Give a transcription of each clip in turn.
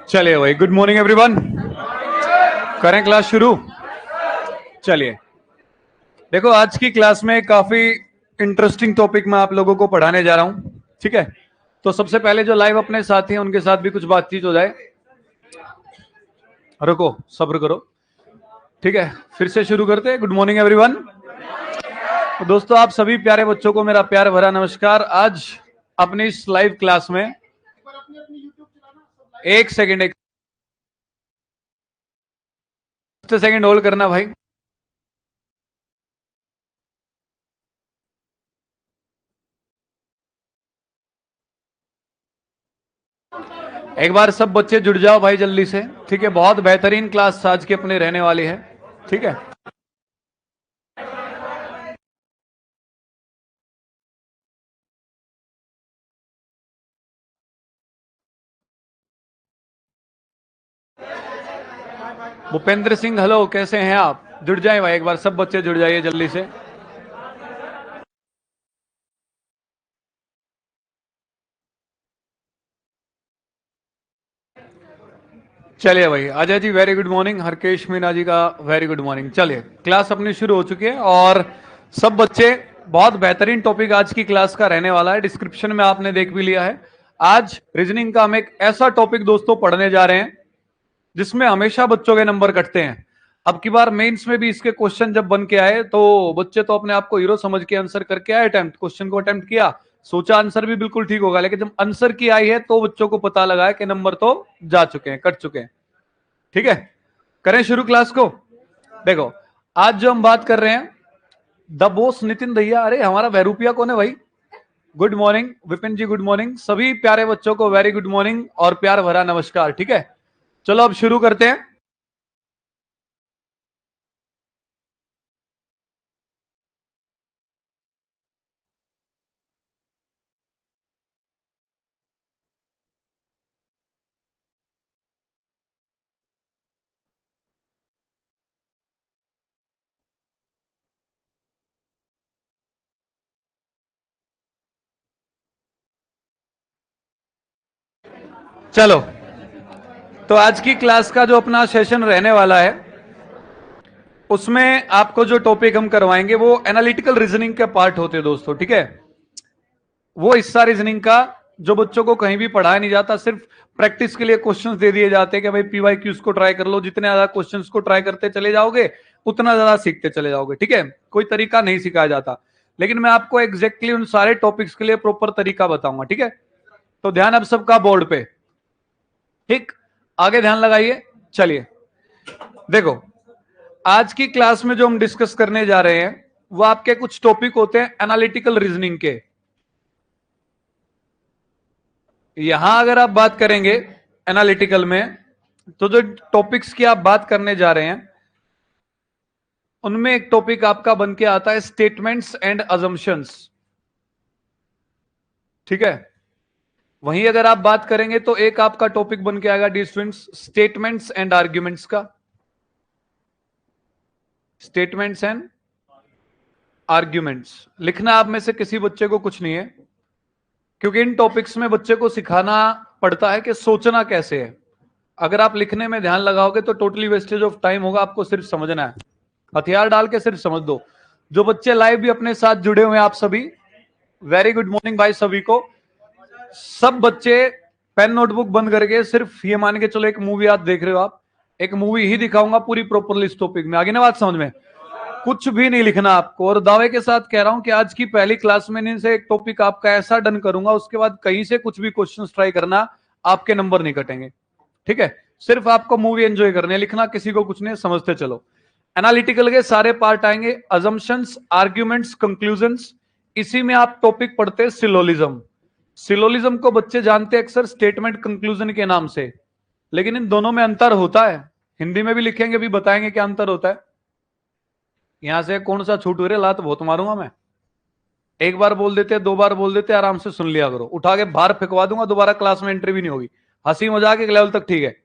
चलिए भाई, good morning everyone. करें क्लास शुरू। चलिए, देखो आज की क्लास में काफी इंटरेस्टिंग टॉपिक मैं आप लोगों को पढ़ाने जा रहा हूं। ठीक है, तो सबसे पहले जो लाइव अपने साथी हैं उनके साथ भी कुछ बातचीत हो जाए। रुको, सब्र करो। ठीक है, फिर से शुरू करते हैं। Good morning everyone. तो दोस्तों, आप सभी प्यारे बच्चों को मेरा प्यार भरा नमस्कार। आज अपनी इस लाइव क्लास में एक सेकेंड होल्ड करना भाई। एक बार सब बच्चे जुड़ जाओ भाई जल्दी से। ठीक है, बहुत बेहतरीन क्लास आज की अपने रहने वाली है। ठीक है, भूपेंद्र सिंह, हेलो, कैसे हैं आप? जुड़ जाए भाई, एक बार सब बच्चे जुड़ जाइए जल्दी से। चलिए भाई, Ajay ji very good morning, Harkesh Meena ji का वेरी गुड मॉर्निंग। चलिए, क्लास अपनी शुरू हो चुकी है और सब बच्चे, बहुत बेहतरीन टॉपिक आज की क्लास का रहने वाला है। डिस्क्रिप्शन में आपने देख भी लिया है। आज रीजनिंग का हम एक ऐसा टॉपिक दोस्तों पढ़ने जा रहे हैं जिसमें हमेशा बच्चों के नंबर कटते हैं। अब की बार मेंस में भी इसके क्वेश्चन जब बन के आए तो बच्चे तो अपने आप को हीरो समझ के आंसर करके आए। क्वेश्चन को अटेम्प्ट किया, सोचा आंसर भी बिल्कुल ठीक होगा, लेकिन जब आंसर की आई है तो बच्चों को पता लगा है कि नंबर तो जा चुके हैं, कट चुके हैं। ठीक है, करें शुरू क्लास को। देखो, आज जो हम बात कर रहे हैं, द बॉस नितिन दैया। अरे हमारा बहरूपिया कौन है भाई? गुड मॉर्निंग विपिन जी, गुड मॉर्निंग। सभी प्यारे बच्चों को वेरी गुड मॉर्निंग और प्यार भरा नमस्कार। ठीक है, चलो अब शुरू करते हैं। चलो, तो आज की क्लास का जो अपना सेशन रहने वाला है उसमें आपको जो टॉपिक हम करवाएंगे वो एनालिटिकल रीजनिंग के पार्ट होते हैं दोस्तों। ठीक है, वो हिस्सा रीजनिंग का जो बच्चों को कहीं भी पढ़ाया नहीं जाता, सिर्फ प्रैक्टिस के लिए क्वेश्चंस दे दिए जाते हैं कि भाई पीवाईक्यूज को ट्राई कर लो। जितने ज्यादा क्वेश्चंस को ट्राई करते चले जाओगे उतना ज्यादा सीखते चले जाओगे। ठीक है, कोई तरीका नहीं सिखाया जाता, लेकिन मैं आपको एग्जैक्टली उन सारे टॉपिक्स के लिए प्रॉपर तरीका बताऊंगा। ठीक है, तो ध्यान अब सबका बोर्ड पे। ठीक, आगे ध्यान लगाइए। चलिए, देखो आज की क्लास में जो हम डिस्कस करने जा रहे हैं वो आपके कुछ टॉपिक होते हैं एनालिटिकल रीजनिंग के। यहां अगर आप बात करेंगे एनालिटिकल में, तो जो टॉपिक्स की आप बात करने जा रहे हैं उनमें एक टॉपिक आपका बन के आता है स्टेटमेंट्स एंड अजम्पशंस। ठीक है, वहीं अगर आप बात करेंगे तो एक आपका टॉपिक बन के आएगा D students, statements and arguments का। स्टेटमेंट्स एंड आर्ग्यूमेंट्स लिखना आप में से किसी बच्चे को कुछ नहीं है, क्योंकि इन टॉपिक्स में बच्चे को सिखाना पड़ता है कि सोचना कैसे है। अगर आप लिखने में ध्यान लगाओगे तो टोटली वेस्टेज ऑफ टाइम होगा। आपको सिर्फ समझना है, हथियार डाल के सिर्फ समझ दो। जो बच्चे लाइव भी अपने साथ जुड़े हुए हैं, आप सभी वेरी गुड मॉर्निंग भाई सभी को। सब बच्चे पेन नोटबुक बंद करके सिर्फ ये मान के चलो एक मूवी आप देख रहे हो, आप एक मूवी ही दिखाऊंगा पूरी प्रॉपरली इस टॉपिक में। आगे ना बात समझ में, कुछ भी नहीं लिखना आपको। और दावे के साथ कह रहा हूं कि आज की पहली क्लास में इनसे से एक टॉपिक आपका ऐसा डन करूंगा, उसके बाद कहीं से कुछ भी क्वेश्चन ट्राई करना, आपके नंबर नहीं कटेंगे। ठीक है, सिर्फ आपको मूवी एंजॉय करने, लिखना किसी को कुछ नहीं, समझते चलो। एनालिटिकल के सारे पार्ट आएंगे, अजम्पशंस, आर्ग्यूमेंट्स, कंक्लूजन्स। इसी में आप टॉपिक पढ़ते हैं सिलोलिज्म। सिलोलिज्म को बच्चे जानते हैं अक्सर स्टेटमेंट कंक्लूजन के नाम से, लेकिन इन दोनों में अंतर होता है। हिंदी में भी लिखेंगे, भी बताएंगे क्या अंतर होता है। यहां से कौन सा छूट रे, लात बहुत मारूंगा मैं। एक बार बोल देते, दो बार बोल देते, आराम से सुन लिया करो, उठा के बाहर फेंकवा दूंगा, दोबारा क्लास में एंट्री भी नहीं होगी। हंसी मजाक एक लेवल तक ठीक है।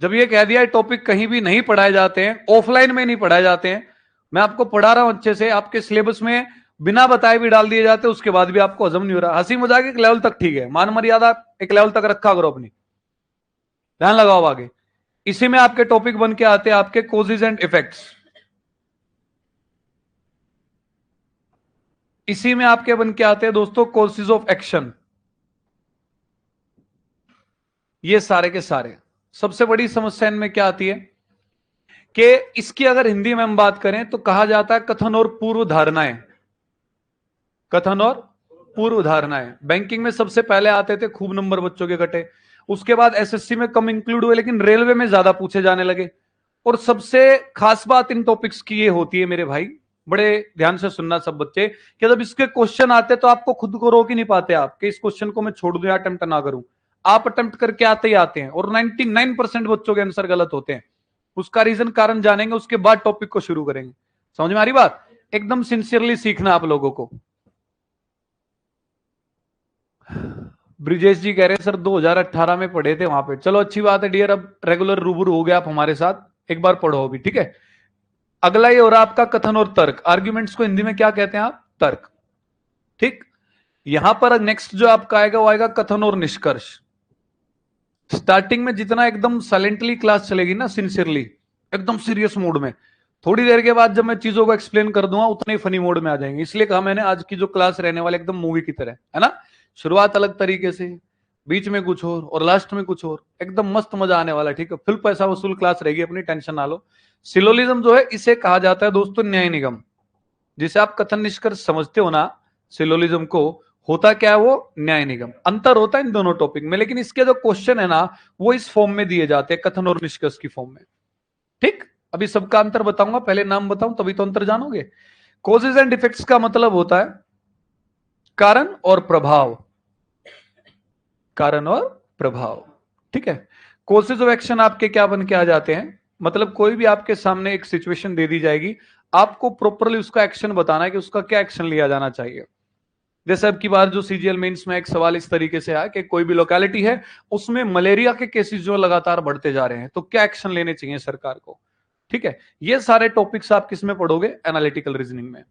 जब ये कह दिया टॉपिक कहीं भी नहीं पढ़ाए जाते हैं, ऑफलाइन में नहीं पढ़ाए जाते हैं, मैं आपको पढ़ा रहा हूं अच्छे से, आपके सिलेबस में बिना बताए भी डाल दिए जाते हैं, उसके बाद भी आपको हजम नहीं हो रहा, हंसी मजाक एक लेवल तक ठीक है, मान मर्यादा एक लेवल तक रखा करो अपनी, ध्यान लगाओ आगे। इसी में आपके टॉपिक बन के आते हैं आपके कॉजेज एंड इफेक्ट्स। इसी में आपके बन के आते हैं दोस्तों कॉजेज ऑफ एक्शन। ये सारे के सारे सबसे बड़ी समस्या इनमें क्या आती है कि इसकी अगर हिंदी में हम बात करें तो कहा जाता है कथन और पूर्व धारणाएं। कथन और पूर्व धारणाएं बैंकिंग में सबसे पहले आते थे, खूब नंबर बच्चों के कटे, उसके बाद एसएससी में कम इंक्लूड हुए, लेकिन रेलवे में ज्यादा पूछे जाने लगे। और सबसे खास बात इन टॉपिक्स की ये होती है मेरे भाई, बड़े ध्यान से सुनना सब बच्चे, कि जब इसके क्वेश्चन आते तो आपको खुद को रोक ही नहीं पाते आप कि इस क्वेश्चन को मैं छोड़ दूं या अटेम्प्ट ना करूं। आप अटेम्प्ट करके आते ही आते हैं और 99% बच्चों के आंसर गलत होते हैं। उसका रीजन कारण जानेंगे, उसके बाद टॉपिक को शुरू करेंगे। समझ में आ रही बात? एकदम सिंसियरली सीखना आप लोगों को। ब्रिजेश जी कह रहे हैं सर 2018 में पढ़े थे वहां पे, चलो अच्छी बात है डियर, अब रेगुलर रूबरू हो गया आप हमारे साथ, एक बार पढ़ो अभी, ठीक है। अगला ये हो रहा आपका कथन और तर्क। आर्ग्यूमेंट्स को हिंदी में क्या कहते हैं आप? तर्क, ठीक। यहां पर नेक्स्ट जो आपका आएगा वो आएगा कथन और निष्कर्ष। स्टार्टिंग में जितना एकदम साइलेंटली क्लास चलेगी ना, सिंसियरली एकदम सीरियस मूड में, थोड़ी देर के बाद जब मैं चीजों को एक्सप्लेन कर दूंगा उतने ही फनी मोड में आ जाएंगे। इसलिए कहा मैंने आज की जो क्लास रहने वाली एकदम मूवी की तरह है ना, शुरुआत अलग तरीके से, बीच में कुछ और लास्ट में कुछ और, एकदम मस्त मजा आने वाला है, ठीक है। फुल पैसा वसूल क्लास रहेगी, अपनी टेंशन ना लो। सिलोलिज्म जो है इसे कहा जाता है दोस्तों न्याय निगम। जिसे आप कथन निष्कर्ष समझते हो ना, सिलोलिज्म को, होता क्या है वो न्याय निगम। अंतर होता है इन दोनों टॉपिक में, लेकिन इसके जो क्वेश्चन है ना वो इस फॉर्म में दिए जाते हैं, कथन और निष्कर्ष की फॉर्म में, ठीक। अभी सबका अंतर बताऊंगा, पहले नाम बताऊं तभी तो अंतर जानोगे। कॉजेज एंड इफेक्ट्स का मतलब होता है कारण और प्रभाव, कारण और प्रभाव, ठीक है। कॉजेज ऑफ एक्शन आपके क्या बन के आ जाते हैं, मतलब कोई भी आपके सामने एक सिचुएशन दे दी जाएगी, आपको प्रॉपरली उसका एक्शन बताना है कि उसका क्या एक्शन लिया जाना चाहिए। जैसे अब की बार जो सीजीएल मेंस में एक सवाल इस तरीके से आया कि कोई भी लोकेलिटी है उसमें मलेरिया के केसेस जो लगातार बढ़ते जा रहे हैं, तो क्या एक्शन लेने चाहिए सरकार को, ठीक है। ये सारे टॉपिक्स आप किस में पढ़ोगे? एनालिटिकल रीजनिंग में।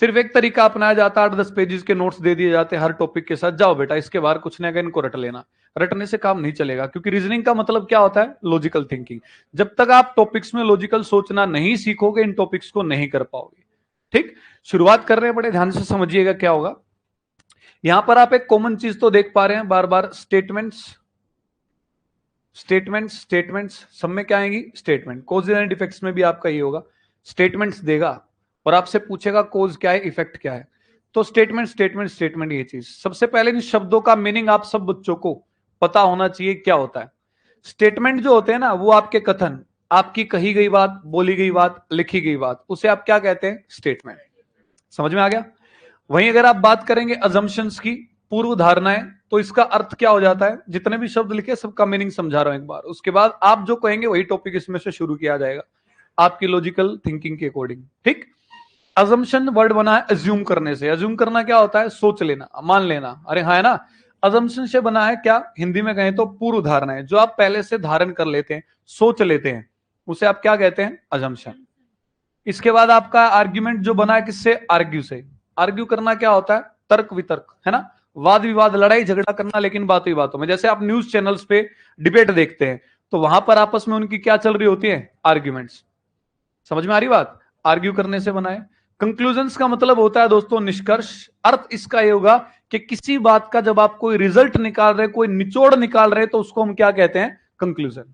सिर्फ एक तरीका अपनाया जाता है, 8-10 पेजेस के नोट्स दे दिए जाते हैं हर टॉपिक के साथ, जाओ बेटा इसके बाहर कुछ नहीं, इनको रट लेना। रटने से काम नहीं चलेगा, क्योंकि रीजनिंग का मतलब क्या होता है? Logical thinking. जब तक आप टॉपिक्स में लॉजिकल सोचना नहीं सीखोगे, इन टॉपिक्स को नहीं कर पाओगे, ठीक। शुरुआत कर रहे हैं, बड़े ध्यान से समझिएगा क्या होगा। यहां पर आप एक कॉमन चीज तो देख पा रहे हैं बार बार, स्टेटमेंट्स, स्टेटमेंट्स, स्टेटमेंट्स, सब में क्या आएंगी? स्टेटमेंट। कॉज एंड इफेक्ट्स में भी आपका ये होगा, स्टेटमेंट्स देगा और आपसे पूछेगा कॉज क्या है, इफेक्ट क्या है। तो स्टेटमेंट, स्टेटमेंट, स्टेटमेंट, ये चीज सबसे पहले इन शब्दों का मीनिंग आप सब बच्चों को पता होना चाहिए क्या होता है। स्टेटमेंट जो होते हैं ना वो आपके कथन, आपकी कही गई बात, बोली गई बात, लिखी गई बात, उसे आप क्या कहते हैं? स्टेटमेंट। समझ में आ गया? वहीं अगर आप बात करेंगे अजम्पशंस की, पूर्व धारणाएं, तो इसका अर्थ क्या हो जाता है? जितने भी शब्द लिखे सबका मीनिंग समझा रहा हूं एक बार, उसके बाद आप जो कहेंगे वही टॉपिक इसमें से शुरू किया जाएगा आपकी लॉजिकल थिंकिंग के अकॉर्डिंग, ठीक। अजम्पशन वर्ड बना है अज्यूम करने से। अज्यूम करना क्या होता है? सोच लेना, मान लेना, अरे हाँ है ना। अजम्पशन से बना है क्या? हिंदी में कहें तो पूर्व धारणाएं, जो आप पहले से धारण कर लेते हैं, सोच लेते हैं, उसे आप क्या कहते हैं? अजम्पशन। इसके बाद आपका आर्ग्यूमेंट जो बना है किससे? आर्ग्यू से। आर्ग्यू करना क्या होता है? तर्क वितर्क, है ना, वाद विवाद, लड़ाई झगड़ा करना, लेकिन बातों ही बातों में। जैसे आप न्यूज चैनल्स पे डिबेट देखते हैं तो वहां पर आपस में उनकी क्या चल रही होती है? आर्ग्यूमेंट्स। समझ में आ रही बात? आर्ग्यू करने से बना है। कंक्लूजन्स का मतलब होता है दोस्तों निष्कर्ष। अर्थ इसका ये होगा कि किसी बात का जब आप कोई रिजल्ट निकाल रहे, कोई निचोड़ निकाल रहे, तो उसको हम क्या कहते हैं? कंक्लूजन।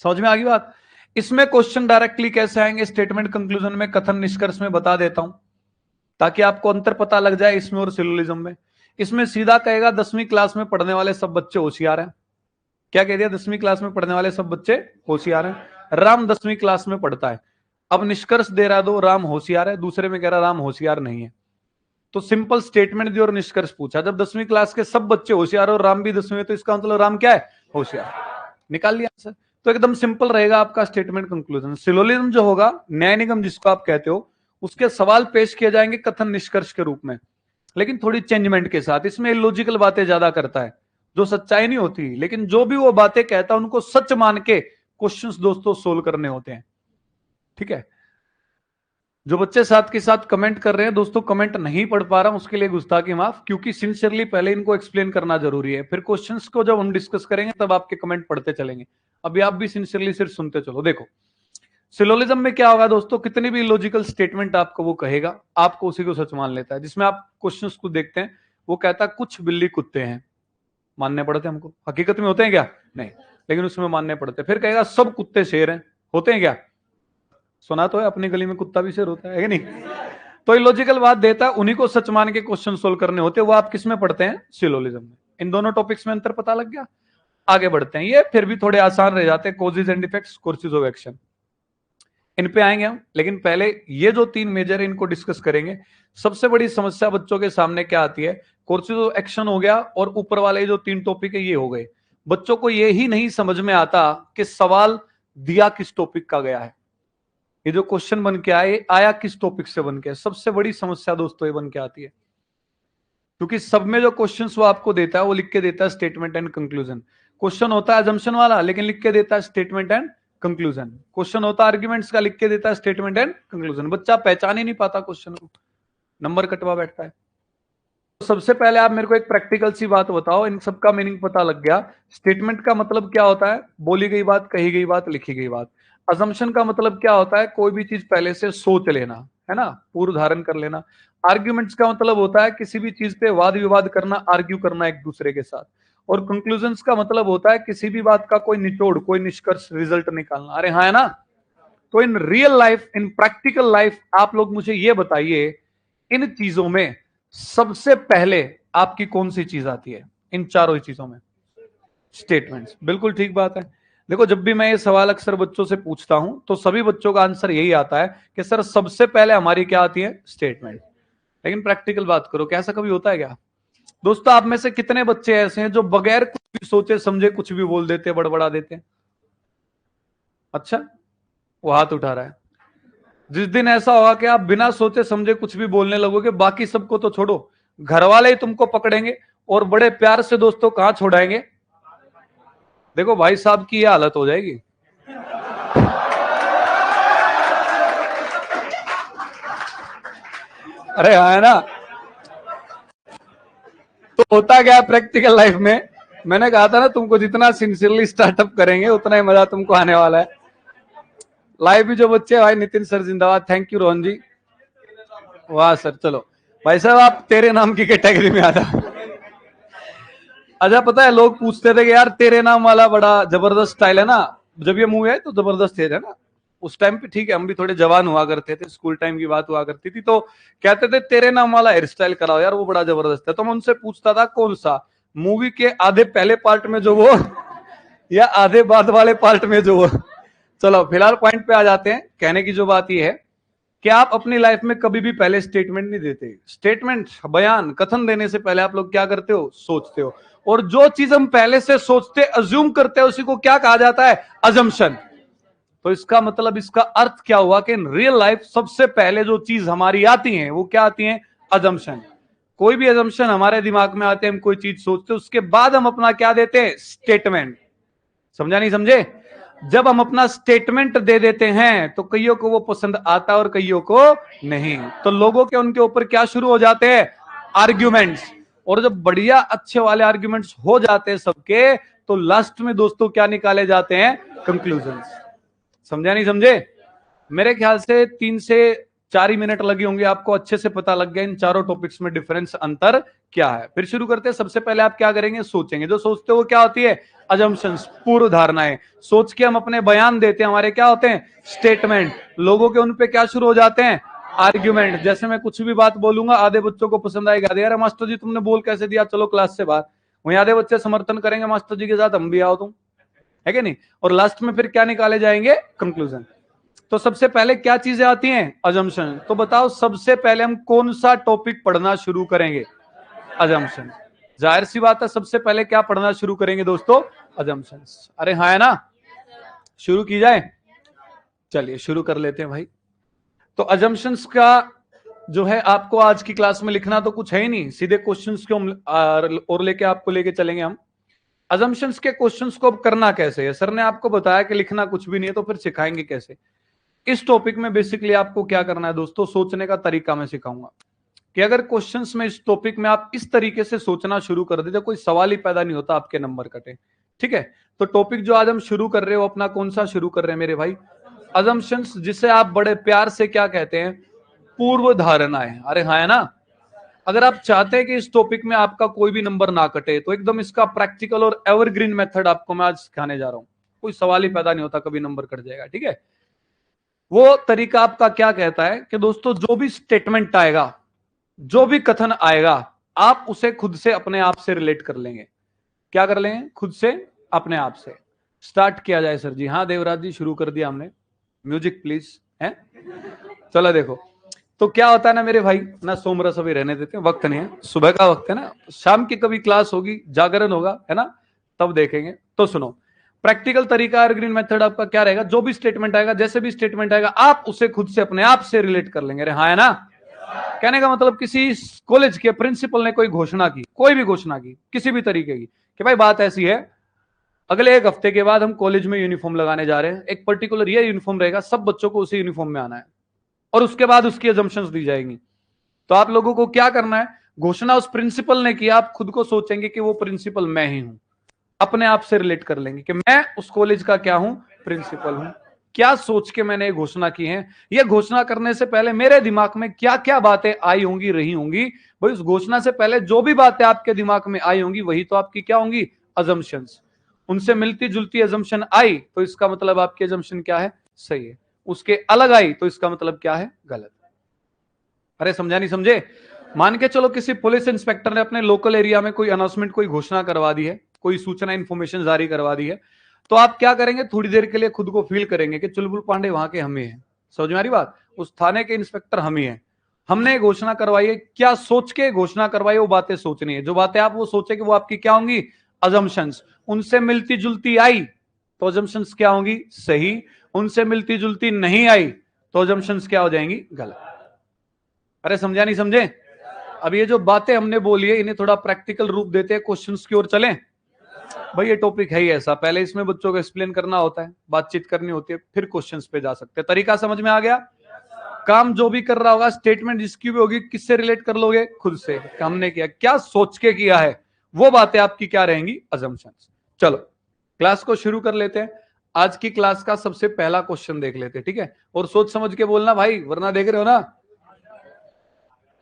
समझ में आ गई बात? इसमें क्वेश्चन डायरेक्टली कैसे आएंगे स्टेटमेंट कंक्लूजन में, कथन निष्कर्ष में, बता देता हूं ताकि आपको अंतर पता लग जाए इसमें और सिलोजिज्म में। इसमें सीधा कहेगा 10वीं क्लास में पढ़ने वाले सब बच्चे होशियार हैं। क्या कह दिया? 10वीं क्लास में पढ़ने वाले सब बच्चे होशियार हैं। राम 10वीं क्लास में पढ़ता है। अब निष्कर्ष दे रहा दो राम होशियार है, दूसरे में कह रहा राम होशियार नहीं है। तो सिंपल स्टेटमेंट दिया और निष्कर्ष पूछा। जब 10वीं क्लास के सब बच्चे होशियार और राम भी 10वीं में, तो इसका मतलब राम क्या है? होशियार। निकाल लिया आंसर। तो एकदम सिंपल रहेगा आपका स्टेटमेंट कंक्लूजन। सिलोजिज्म जो होगा, न्याय निगम जिसको आप कहते हो, उसके सवाल पेश किए जाएंगे कथन निष्कर्ष के रूप में, लेकिन थोड़ी चेंजमेंट के साथ। इसमें इलॉजिकल बातें ज्यादा करता है, जो सच्चाई नहीं होती, लेकिन जो भी वो बातें कहता है उनको सच मान के क्वेश्चंस दोस्तों सोल्व करने होते हैं। ठीक है, जो बच्चे साथ के साथ कमेंट कर रहे हैं दोस्तों, कमेंट नहीं पढ़ पा रहा हूं उसके लिए गुस्ताखी माफ, क्योंकि सिंसियरली पहले इनको एक्सप्लेन करना जरूरी है, फिर क्वेश्चंस को जब हम डिस्कस करेंगे तब आपके कमेंट पढ़ते चलेंगे। अभी आप भी सिंसियरली सिर्फ सुनते चलो। देखो सिलोजिज्म में क्या होगा दोस्तों, कितनी भी लॉजिकल स्टेटमेंट आपको वो कहेगा, आपको उसी को सच मान लेता है। जिसमें आप क्वेश्चंस को देखते हैं, वो कहता है कुछ बिल्ली कुत्ते हैं, मानने पड़ते हमको, हकीकत में होते हैं क्या? नहीं, लेकिन उसमें मानने पड़ते। फिर कहेगा सब कुत्ते शेर हैं, होते हैं क्या? सुना तो है, अपनी गली में कुत्ता भी शेर होता है कि नहीं? तो इलॉजिकल बात देता है, उन्हीं को सच मान के क्वेश्चन सोल्व करने होते हैं। वो आप किस में पढ़ते हैं? सिलोजिज्म में। इन दोनों टॉपिक्स में अंतर पता लग गया? आगे बढ़ते हैं। ये फिर भी थोड़े आसान रह जाते हैं, causes and effects, courses of action, इन पे आएंगे हम। लेकिन पहले ये जो तीन मेजर है इनको डिस्कस करेंगे। सबसे बड़ी समस्या बच्चों के सामने क्या आती है? कोर्सेज ऑफ एक्शन हो गया और ऊपर वाले जो तीन टॉपिक है ये हो गए। बच्चों को ये ही नहीं समझ में आता कि सवाल दिया किस टॉपिक का गया है, ये जो क्वेश्चन बन के आया आया किस टॉपिक से बन के। सबसे बड़ी समस्या दोस्तों ये बन के आती है, क्योंकि सब में जो क्वेश्चंस वो आपको देता है वो लिख के देता है स्टेटमेंट एंड कंक्लूजन। क्वेश्चन होता है अजम्पशन वाला, लेकिन लिख के देता है स्टेटमेंट एंड कंक्लूजन। क्वेश्चन होता है आर्ग्यूमेंट्स का, लिख के देता है स्टेटमेंट एंड कंक्लूजन। बच्चा पहचान ही नहीं पाता क्वेश्चन को, नंबर कटवा बैठता है। तो सबसे पहले आप मेरे को एक प्रैक्टिकल सी बात बताओ, इन सबका मीनिंग पता लग गया। स्टेटमेंट का मतलब क्या होता है? बोली गई बात, कही गई बात, लिखी गई बात। अजम्पशन का मतलब क्या होता है? कोई भी चीज पहले से सोच लेना, है ना, पूर्व धारण कर लेना। आर्ग्यूमेंट्स का मतलब होता है किसी भी चीज पे वाद विवाद करना, आर्ग्यू करना एक दूसरे के साथ। और कंक्लूजन्स का मतलब होता है किसी भी बात का कोई निचोड़, कोई निष्कर्ष, रिजल्ट निकालना। अरे हाँ, है ना? तो in real life, in practical life, आप लोग मुझे ये बताइए, इन चीजों में सबसे पहले आपकी कौन सी चीज आती है? इन चारों चीजों में स्टेटमेंट्स। बिल्कुल ठीक बात है। देखो जब भी मैं ये सवाल अक्सर बच्चों से पूछता हूं तो सभी बच्चों का आंसर यही आता है कि सर सबसे पहले हमारी क्या आती है? स्टेटमेंट। लेकिन प्रैक्टिकल बात करो, क्या ऐसा कभी होता है क्या? दोस्तों आप में से कितने बच्चे ऐसे हैं जो बगैर कुछ भी सोचे समझे कुछ भी बोल देते, बड़बड़ा देते हैं? अच्छा, वो हाथ उठा रहा है। जिस दिन ऐसा होगा कि आप बिना सोचे समझे कुछ भी बोलने लगोगे, बाकी सबको तो छोड़ो, घर वाले ही तुमको पकड़ेंगे और बड़े प्यार से दोस्तों कहां छोड़ाएंगे? देखो भाई साहब की ये हालत हो जाएगी। अरे हाँ, है ना? तो होता क्या है प्रैक्टिकल लाइफ में, मैंने कहा था ना तुमको, जितना सिंसियरली स्टार्टअप करेंगे उतना ही मजा तुमको आने वाला है। लाइव भी जो बच्चे, भाई नितिन सर जिंदाबाद, थैंक यू रोहन जी, वाह सर। चलो भाई साहब आप तेरे नाम की कैटेगरी में आ जाओ। अच्छा पता है लोग पूछते थे कि यार तेरे नाम वाला बड़ा जबरदस्त स्टाइल है ना। जब ये मूवी है तो जबरदस्त थे, है ना? उस टाइम पे ठीक है, हम भी थोड़े जवान हुआ करते थे, स्कूल टाइम की बात हुआ करती थी, तो कहते थे तेरे नाम वाला हेयर स्टाइल कराओ यार, वो बड़ा जबरदस्त है। तो मैं उनसे पूछता था कौन सा, मूवी के आधे पहले पार्ट में जो वो, या आधे बाद वाले पार्ट में जो वो। चलो फिलहाल पॉइंट पे आ जाते हैं। कहने की जो बात ये है कि आप अपनी लाइफ में कभी भी पहले स्टेटमेंट नहीं देते। स्टेटमेंट, बयान, कथन देने से पहले आप लोग क्या करते हो? सोचते हो। और जो चीज हम पहले से सोचते, अज्यूम करते हैं, उसी को क्या कहा जाता है? अजम्पशन। तो इसका मतलब, इसका अर्थ क्या हुआ कि इन रियल लाइफ सबसे पहले जो चीज हमारी आती है वो क्या आती है? अजम्पशन। कोई भी अजम्पशन हमारे दिमाग में आते हैं, हम कोई चीज सोचते हैं, उसके बाद हम अपना क्या देते हैं? स्टेटमेंट। समझा नहीं समझे? जब हम अपना स्टेटमेंट दे देते हैं तो कईयों को वो पसंद आता है और कईयों को नहीं। तो लोगों के उनके ऊपर क्या शुरू हो जाते हैं? आर्ग्यूमेंट्स। और जब बढ़िया अच्छे वाले आर्ग्यूमेंट्स हो जाते हैं सबके, तो लास्ट में दोस्तों क्या निकाले जाते हैं? कंक्लूजन्स। समझा नहीं समझे? मेरे ख्याल से 3 से 4 ही मिनट लगे होंगे, आपको अच्छे से पता लग गया इन चारों टॉपिक्स में डिफरेंस, अंतर क्या है। फिर शुरू करते हैं। सबसे पहले आप क्या करेंगे? सोचेंगे। जो सोचते हो वो क्या होती है? अजम्पशंस, पूर्व धारणाएं। सोच के हम अपने बयान देते हैं, हमारे क्या होते हैं? स्टेटमेंट। लोगों के उन पे क्या शुरू हो जाते हैं? आर्ग्यूमेंट। जैसे मैं कुछ भी बात बोलूंगा, आधे बच्चों को पसंद आएगा, यार मास्टर जी तुमने बोल कैसे दिया, चलो क्लास से बाहर। वहीं आधे बच्चे समर्थन करेंगे, मास्टर जी के साथ हम भी आओ तुम, है कि नहीं? और लास्ट में फिर क्या निकाले जाएंगे? कंक्लूजन। तो सबसे पहले क्या चीजें आती हैं? अजम्पशन। तो बताओ सबसे पहले हम कौन सा टॉपिक पढ़ना शुरू करेंगे? अजम्पशन। जाहिर सी बात है, सबसे पहले क्या पढ़ना शुरू करेंगे दोस्तों? अजम्पशंस। अरे हाँ, है ना? शुरू की जाए? चलिए शुरू कर लेते हैं भाई। तो अजम्पशंस का जो है आपको आज की क्लास में लिखना तो कुछ है ही नहीं, सीधे क्वेश्चंस को और लेके आपको लेके चलेंगे हम। अजम्पशंस के क्वेश्चंस को अब करना कैसे है? सर ने आपको बताया कि लिखना कुछ भी नहीं है, तो फिर सिखाएंगे कैसे? इस टॉपिक में बेसिकली आपको क्या करना है दोस्तों, सोचने का तरीका मैं सिखाऊंगा कि अगर क्वेश्चंस में इस टॉपिक में आप इस तरीके से सोचना शुरू कर देते, कोई सवाल ही पैदा नहीं होता, आपके नंबर कटे। ठीक है, तो टॉपिक जो आज हम शुरू कर रहे हो अपना, कौन सा शुरू कर रहे हैं मेरे भाई? अजम्पशंस, जिसे आप बड़े प्यार से क्या कहते हैं? पूर्व धारणाएं। अरे हाँ, है ना? अगर आप चाहते हैं कि इस टॉपिक में आपका कोई भी नंबर ना कटे, तो एकदम इसका प्रैक्टिकल और एवरग्रीन मेथड आपको मैं आज सिखाने जा रहा हूं। कोई सवाल ही पैदा नहीं होता कभी नंबर कट जाएगा। ठीक है, वो तरीका आपका क्या कहता है कि दोस्तों जो भी स्टेटमेंट आएगा, जो भी कथन आएगा, आप उसे खुद से अपने आप से रिलेट कर लेंगे। क्या कर लेंगे? खुद से अपने आप से। स्टार्ट किया जाए सर जी। हाँ देवराज जी, शुरू कर दिया हमने। Music please. है, चलो देखो। तो क्या होता है ना मेरे भाई, ना सोमरस अभी रहने देते हैं, वक्त नहीं है, सुबह का वक्त है ना, शाम की कभी क्लास होगी, जागरण होगा, है ना, तब देखेंगे। तो सुनो, प्रैक्टिकल तरीका एवरग्रीन मेथड आपका क्या रहेगा? जो भी स्टेटमेंट आएगा, जैसे भी स्टेटमेंट आएगा, आप उसे खुद से अपने आप से रिलेट कर लेंगे। अरे हाँ, है ना? कहने का मतलब किसी कॉलेज के प्रिंसिपल ने कोई घोषणा की, कोई भी घोषणा की किसी भी तरीके की, कि भाई बात ऐसी है, अगले एक हफ्ते के बाद हम कॉलेज में यूनिफॉर्म लगाने जा रहे हैं, एक पर्टिकुलर ये यूनिफॉर्म रहेगा, सब बच्चों को उसी यूनिफॉर्म में आना है, और उसके बाद उसकी अजम्पशंस दी जाएंगी। तो आप लोगों को क्या करना है? घोषणा उस प्रिंसिपल ने किया, आप खुद को सोचेंगे कि वो प्रिंसिपल मैं ही हूं, अपने आप से रिलेट कर लेंगे कि मैं उस कॉलेज का क्या हूं? प्रिंसिपल हूं। क्या सोच के मैंने ये घोषणा की है? ये घोषणा करने से पहले मेरे दिमाग में क्या क्या बातें आई होंगी, रही होंगी? भाई उस घोषणा से पहले जो भी बातें आपके दिमाग में आई होंगी, वही तो आपकी क्या होंगी? अजम्पशंस। उनसे मिलती जुलती अजम्पशन आई, तो इसका मतलब आपकी अजम्पशन क्या है? सही है। उसके अलग आई, तो इसका मतलब क्या है? गलत। अरे समझा नहीं समझे? मान के चलो किसी पुलिस इंस्पेक्टर ने अपने लोकल एरिया में कोई अनाउंसमेंट, कोई घोषणा करवा दी है, कोई सूचना इंफॉर्मेशन जारी करवा दी है, तो आप क्या करेंगे? थोड़ी देर के लिए खुद को फील करेंगे कि चुलबुल पांडे वहां के हम ही हैं। समझ में आ रही बात? उस थाने के इंस्पेक्टर हम ही हैं, हमने घोषणा करवाई है। क्या सोच के घोषणा करवाई, वो बातें सोचनी है। जो बातें आप वो सोचे कि वो आपकी क्या होंगी? अजम्पशंस। उनसे मिलती जुलती आई, तो अजम्पशंस क्या होंगी? सही। उनसे मिलती जुलती नहीं आई, तो अजम्पशंस क्या हो जाएंगी? गलत। अरे समझा नहीं समझे? अब ये जो बातें हमने बोली है, इन्हें थोड़ा प्रैक्टिकल रूप देते हैं, क्वेश्चंस की ओर चलें। भाई ये टॉपिक है ही ऐसा, पहले इसमें बच्चों को एक्सप्लेन करना होता है, बातचीत करनी होती है, फिर क्वेश्चंस पे जा सकते हैं। तरीका समझ में आ गया? काम जो भी कर रहा होगा, स्टेटमेंट जिसकी भी होगी, किससे रिलेट कर लोगे? खुद से। हमने किया, क्या सोच के किया है, वो बातें आपकी क्या रहेंगी? अजम्पशंस। चलो क्लास को शुरू कर लेते हैं। आज की क्लास का सबसे पहला क्वेश्चन देख लेते हैं, ठीक है? और सोच समझ के बोलना भाई, वरना देख रहे हो ना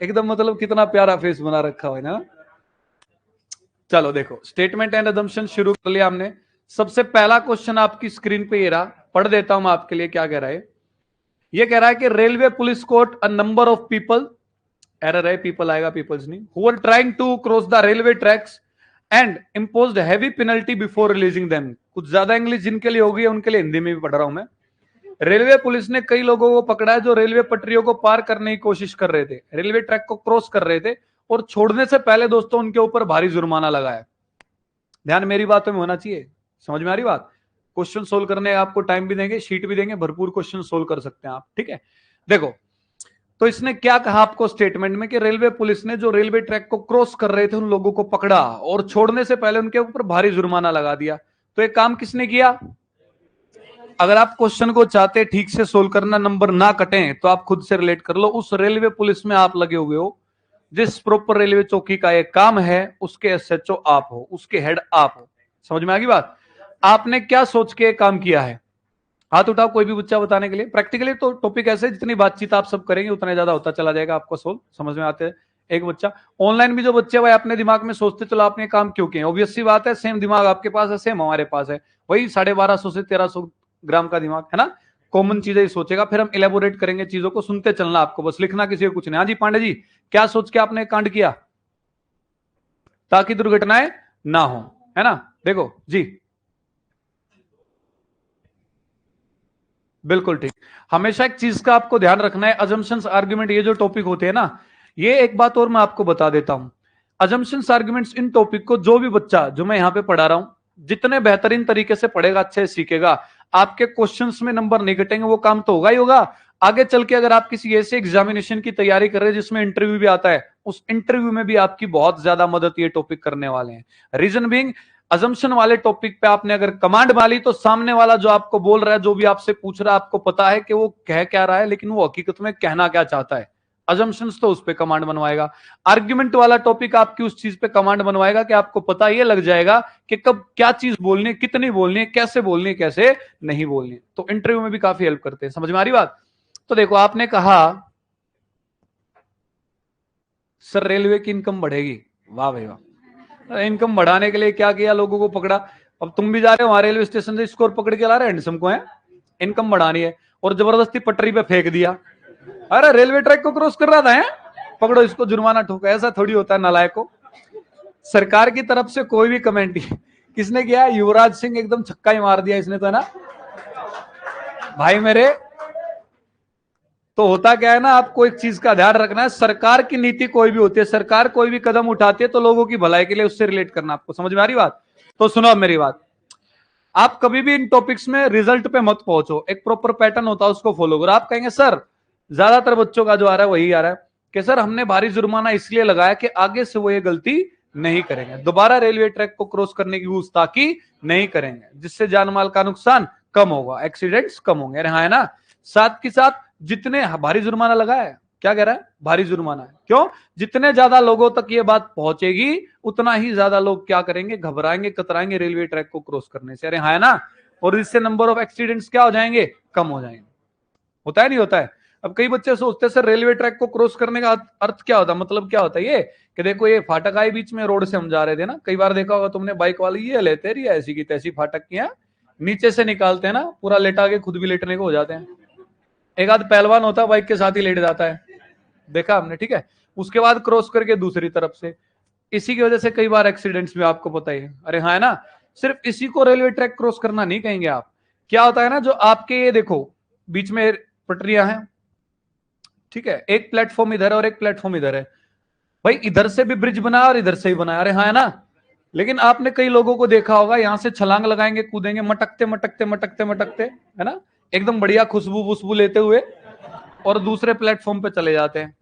एकदम मतलब कितना प्यारा फेस बना रखा है ना। चलो देखो, स्टेटमेंट एंड अजम्पशन शुरू कर लिया हमने। सबसे पहला क्वेश्चन आपकी स्क्रीन पे ये रहा, पढ़ देता हूं मैं आपके लिए। क्या कह रहा है? ये कह रहा है कि railway police caught a number of people, error है, पीपल आएगा, पीपल्स नहीं, who are trying to cross the railway tracks and imposed heavy penalty before releasing them. कुछ ज्यादा इंग्लिश जिनके लिए होगी, उनके लिए हिंदी में भी पढ़ रहा हूं मैं। रेलवे पुलिस ने कई लोगों को पकड़ा है जो रेलवे पटरियों को पार करने की कोशिश कर रहे थे, रेलवे ट्रैक को क्रॉस कर रहे थे, और छोड़ने से पहले दोस्तों उनके ऊपर भारी जुर्माना लगाया। ध्यान मेरी बातों में होना चाहिए। समझ में आ रही बात? क्वेश्चन सोल्व करने आपको टाइम भी देंगे, शीट भी देंगे, भरपूर क्वेश्चन सोल्व कर सकते हैं आप। ठीक है, देखो तो इसने क्या कहा आपको स्टेटमेंट में कि रेलवे पुलिस ने जो रेलवे ट्रैक को क्रॉस कर रहे थे उन लोगों को पकड़ा और छोड़ने से पहले उनके ऊपर भारी जुर्माना लगा दिया। तो एक काम किसने किया? अगर आप क्वेश्चन को चाहते ठीक से सोल्व करना, नंबर ना कटें, तो आप खुद से रिलेट कर लो। उस रेलवे पुलिस में आप लगे हुए हो, जिस प्रॉपर रेलवे चौकी का एक काम है, उसके एसएचओ आप हो, उसके हेड आप हो। समझ में आ गई बात? आपने क्या सोच के काम किया है? हाथ उठाओ कोई भी बच्चा बताने के लिए। प्रैक्टिकली तो टॉपिक ऐसे, जितनी बातचीत आप सब करेंगे उतना ज्यादा होता चला जाएगा आपको सोल्व। समझ में आते हैं? एक बच्चा। ऑनलाइन भी जो बच्चे भाई अपने दिमाग में सोचते चलो आपने काम क्यों किया, ऑब्वियस सी बात है, सेम दिमाग आपके पास है, सेम हमारे पास है, वही 1250 से 1300 ग्राम का दिमाग है ना। कॉमन चीजें ही सोचेगा, फिर हम इलेबोरेट करेंगे चीजों को, सुनते चलना आपको, बस लिखना किसी को कुछ नहीं। हाँ जी पांडे जी, क्या सोच के आपने कांड किया ताकि दुर्घटनाएं ना हो, है ना? देखो जी, बिल्कुल ठीक। हमेशा एक चीज का आपको ध्यान रखना है, अजम्पशंस आर्गुमेंट, ये जो टॉपिक होते हैं ना, ये एक बात और मैं आपको बता देता हूं। अजम्पशंस आर्गुमेंट्स, इन टॉपिक को जो भी बच्चा, जो मैं यहां पे पढ़ा रहा हूं, जितने बेहतरीन तरीके से पढ़ेगा, अच्छे से सीखेगा, आपके क्वेश्चंस में नंबर नहीं कटेंगे, वो काम तो होगा ही होगा। आगे चल के अगर आप किसी ऐसे एग्जामिनेशन की तैयारी कर रहे हैं जिसमें इंटरव्यू भी आता है, उस इंटरव्यू में भी आपकी बहुत ज्यादा मदद ये टॉपिक करने वाले हैं। रीजन बीइंग, अजम्पशन वाले टॉपिक पे आपने अगर कमांड माली तो सामने वाला जो आपको बोल रहा है, जो भी आपसे पूछ रहा है, आपको पता है कि वो कह क्या रहा है, लेकिन वो हकीकत में कहना क्या चाहता है। अजम्पशंस तो उस पे कमांड बनवाएगा। आर्ग्यूमेंट वाला टॉपिक आपकी उस चीज पे कमांड बनवाएगा कि आपको पता ये लग जाएगा कि कब क्या चीज बोलनी है, कितनी बोलनी है, कैसे बोलनी है, कैसे नहीं बोलनी है। तो इंटरव्यू में भी काफी हेल्प करते हैं। समझ में आ रही बात? तो देखो, आपने कहा सर रेलवे की इनकम बढ़ेगी। वाह भाई वाह। इनकम बढ़ाने के लिए क्या किया, लोगों को पकड़ा। अब तुम भी जा रहे हो वहां रेलवे स्टेशन से स्कोर पकड़ के ला रहे हैं को है, इनकम बढ़ानी है, और जबरदस्ती पटरी पे फेंक दिया। अरे रेलवे ट्रैक को क्रॉस कर रहा था, है पकड़ो इसको, जुर्माना ठोका। ऐसा थोड़ी होता है नालायक को। सरकार की तरफ से कोई भी कमेंट किसने किया? युवराज सिंह, एकदम छक्का ही मार दिया इसने तो, है ना भाई मेरे। तो होता क्या है ना, आपको एक चीज का ध्यान रखना है, सरकार की नीति कोई भी होती है, सरकार कोई भी कदम उठाती है तो लोगों की भलाई के लिए उससे रिलेट करना। आपको समझ में आ रही बात? तो सुनो अब मेरी बात, आप कभी भी इन टॉपिक्स में रिजल्ट पे मत पहुंचो। एक प्रॉपर पैटर्न होता है, उसको फॉलो करो। आप कहेंगे सर ज्यादातर बच्चों का जो आ रहा है वही आ रहा है कि सर हमने भारी जुर्माना इसलिए लगाया कि आगे से वो ये गलती नहीं करेंगे, दोबारा रेलवे ट्रैक को क्रॉस करने की गुस्ताखी नहीं करेंगे, जिससे जान माल का नुकसान कम होगा, एक्सीडेंट्स कम होंगे। अरे हाँ, है ना। साथ के साथ जितने भारी जुर्माना लगाया है, क्या कह रहा है? भारी जुर्माना है। क्यों? जितने ज्यादा लोगों तक ये बात पहुंचेगी उतना ही ज्यादा लोग क्या करेंगे? घबराएंगे, कतराएंगे रेलवे ट्रैक को क्रॉस करने से। अरे हाँ, है ना। और इससे नंबर ऑफ एक्सीडेंट्स क्या हो जाएंगे? कम हो जाएंगे। होता है नहीं होता है? अब कई बच्चे सोचते हैं सर रेलवे ट्रैक को क्रॉस करने का अर्थ क्या होता है, मतलब क्या होता है ये कि देखो ये फाटक आए बीच में, रोड से हम जा रहे थे ना, कई बार देखा होगा तुमने, बाइक वाले ये लेते रही ऐसी की तैसी फाटक की है, नीचे से निकालते हैं ना, पूरा लेटा के खुद भी लेटने को हो जाते हैं। एक आध पहलवान होता है बाइक के साथ ही लेट जाता है, देखा हमने, ठीक है। उसके बाद क्रॉस करके दूसरी तरफ से, इसी की वजह से कई बार एक्सीडेंट्स भी आपको पता ही है। अरे हाँ, है ना। सिर्फ इसी को रेलवे ट्रैक क्रॉस करना नहीं कहेंगे आप। क्या होता है ना, जो आपके ये देखो बीच में पटरियां हैं, ठीक है, एक प्लेटफॉर्म इधर है और एक प्लेटफॉर्म इधर है। भाई इधर से भी ब्रिज बनाया और इधर से भी बनाया, अरे हाँ, है ना। लेकिन आपने कई लोगों को देखा होगा यहां से छलांग लगाएंगे, कूदेंगे, मटकते मटकते मटकते मटकते, है ना, एकदम बढ़िया खुशबू वुशबू लेते हुए, और दूसरे प्लेटफॉर्म पे चले जाते हैं।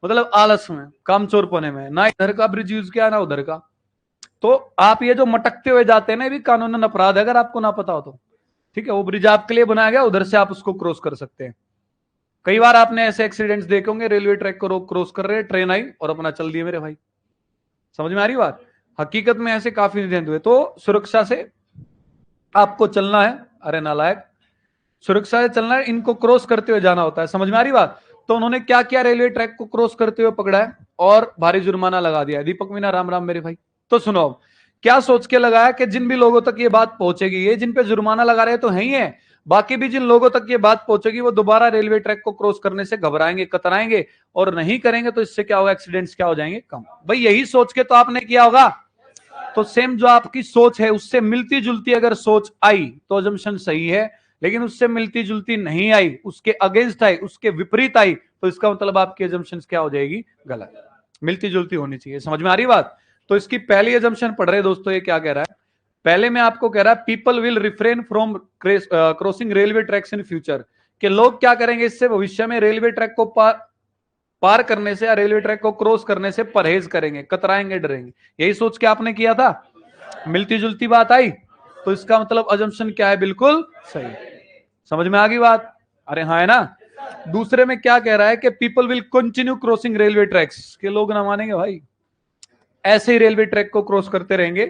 मतलब आलस में, कामचोरपने में, ना इधर का ब्रिज यूज किया ना उधर का। तो आप ये जो मटकते हुए जाते हैं ना, ये भी कानूनन अपराध है अगर आपको ना पता हो तो। ठीक है, वो ब्रिज आपके लिए बनाया गया, उधर से आप उसको क्रॉस कर सकते हैं। कई बार आपने ऐसे एक्सीडेंट्स देखे होंगे, रेलवे ट्रैक को क्रॉस कर रहे, ट्रेन आई और अपना चल दिए मेरे भाई। समझ में आ रही बात? हकीकत में ऐसे काफी इंसिडेंट हुए। तो सुरक्षा से आपको चलना है, अरे नालायक, सुरक्षा से चलना है, इनको क्रॉस करते हुए जाना होता है। समझ में आ रही बात? तो उन्होंने क्या किया, रेलवे ट्रैक को क्रॉस करते हुए पकड़ा है और भारी जुर्माना लगा दिया। दीपक मीना, राम राम मेरे भाई। तो सुनो, क्या सोच के लगाया कि जिन भी लोगों तक ये बात पहुंचेगी, ये जिन पे जुर्माना लगा रहे तो है ही है, बाकी भी जिन लोगों तक ये बात पहुंचेगी वो दोबारा रेलवे ट्रैक को क्रॉस करने से घबराएंगे, कतराएंगे और नहीं करेंगे, तो इससे क्या होगा? एक्सीडेंट्स क्या हो जाएंगे? कम। भाई यही सोच के तो आपने किया होगा। तो सेम जो आपकी सोच है उससे मिलती जुलती अगर सोच आई तो अजम्पशन सही है, लेकिन उससे मिलती जुलती नहीं आई, उसके अगेंस्ट आई, उसके विपरीत आई, तो इसका मतलब आपकी अजम्पशन क्या हो जाएगी? गलत। मिलती जुलती होनी चाहिए। समझ में आ रही बात? तो इसकी पहली अजम्पशन पढ़ रहे दोस्तों, ये क्या कह रहा है? पहले में आपको कह रहा है people will refrain from crossing railway tracks in future, कि लोग क्या करेंगे इससे भविष्य में रेलवे ट्रैक को पार करने से या रेलवे ट्रैक को क्रॉस करने से परहेज करेंगे, कतराएंगे, डरेंगे। यही सोच के आपने किया था, मिलती जुलती बात आई, तो इसका मतलब अजम्पशन क्या है? बिल्कुल सही। समझ में आ गई बात? अरे हाँ, है ना। दूसरे में क्या कह रहा है कि people will continue crossing railway tracks, के लोग ना मानेंगे भाई, ऐसे ही रेलवे ट्रैक को क्रॉस करते रहेंगे,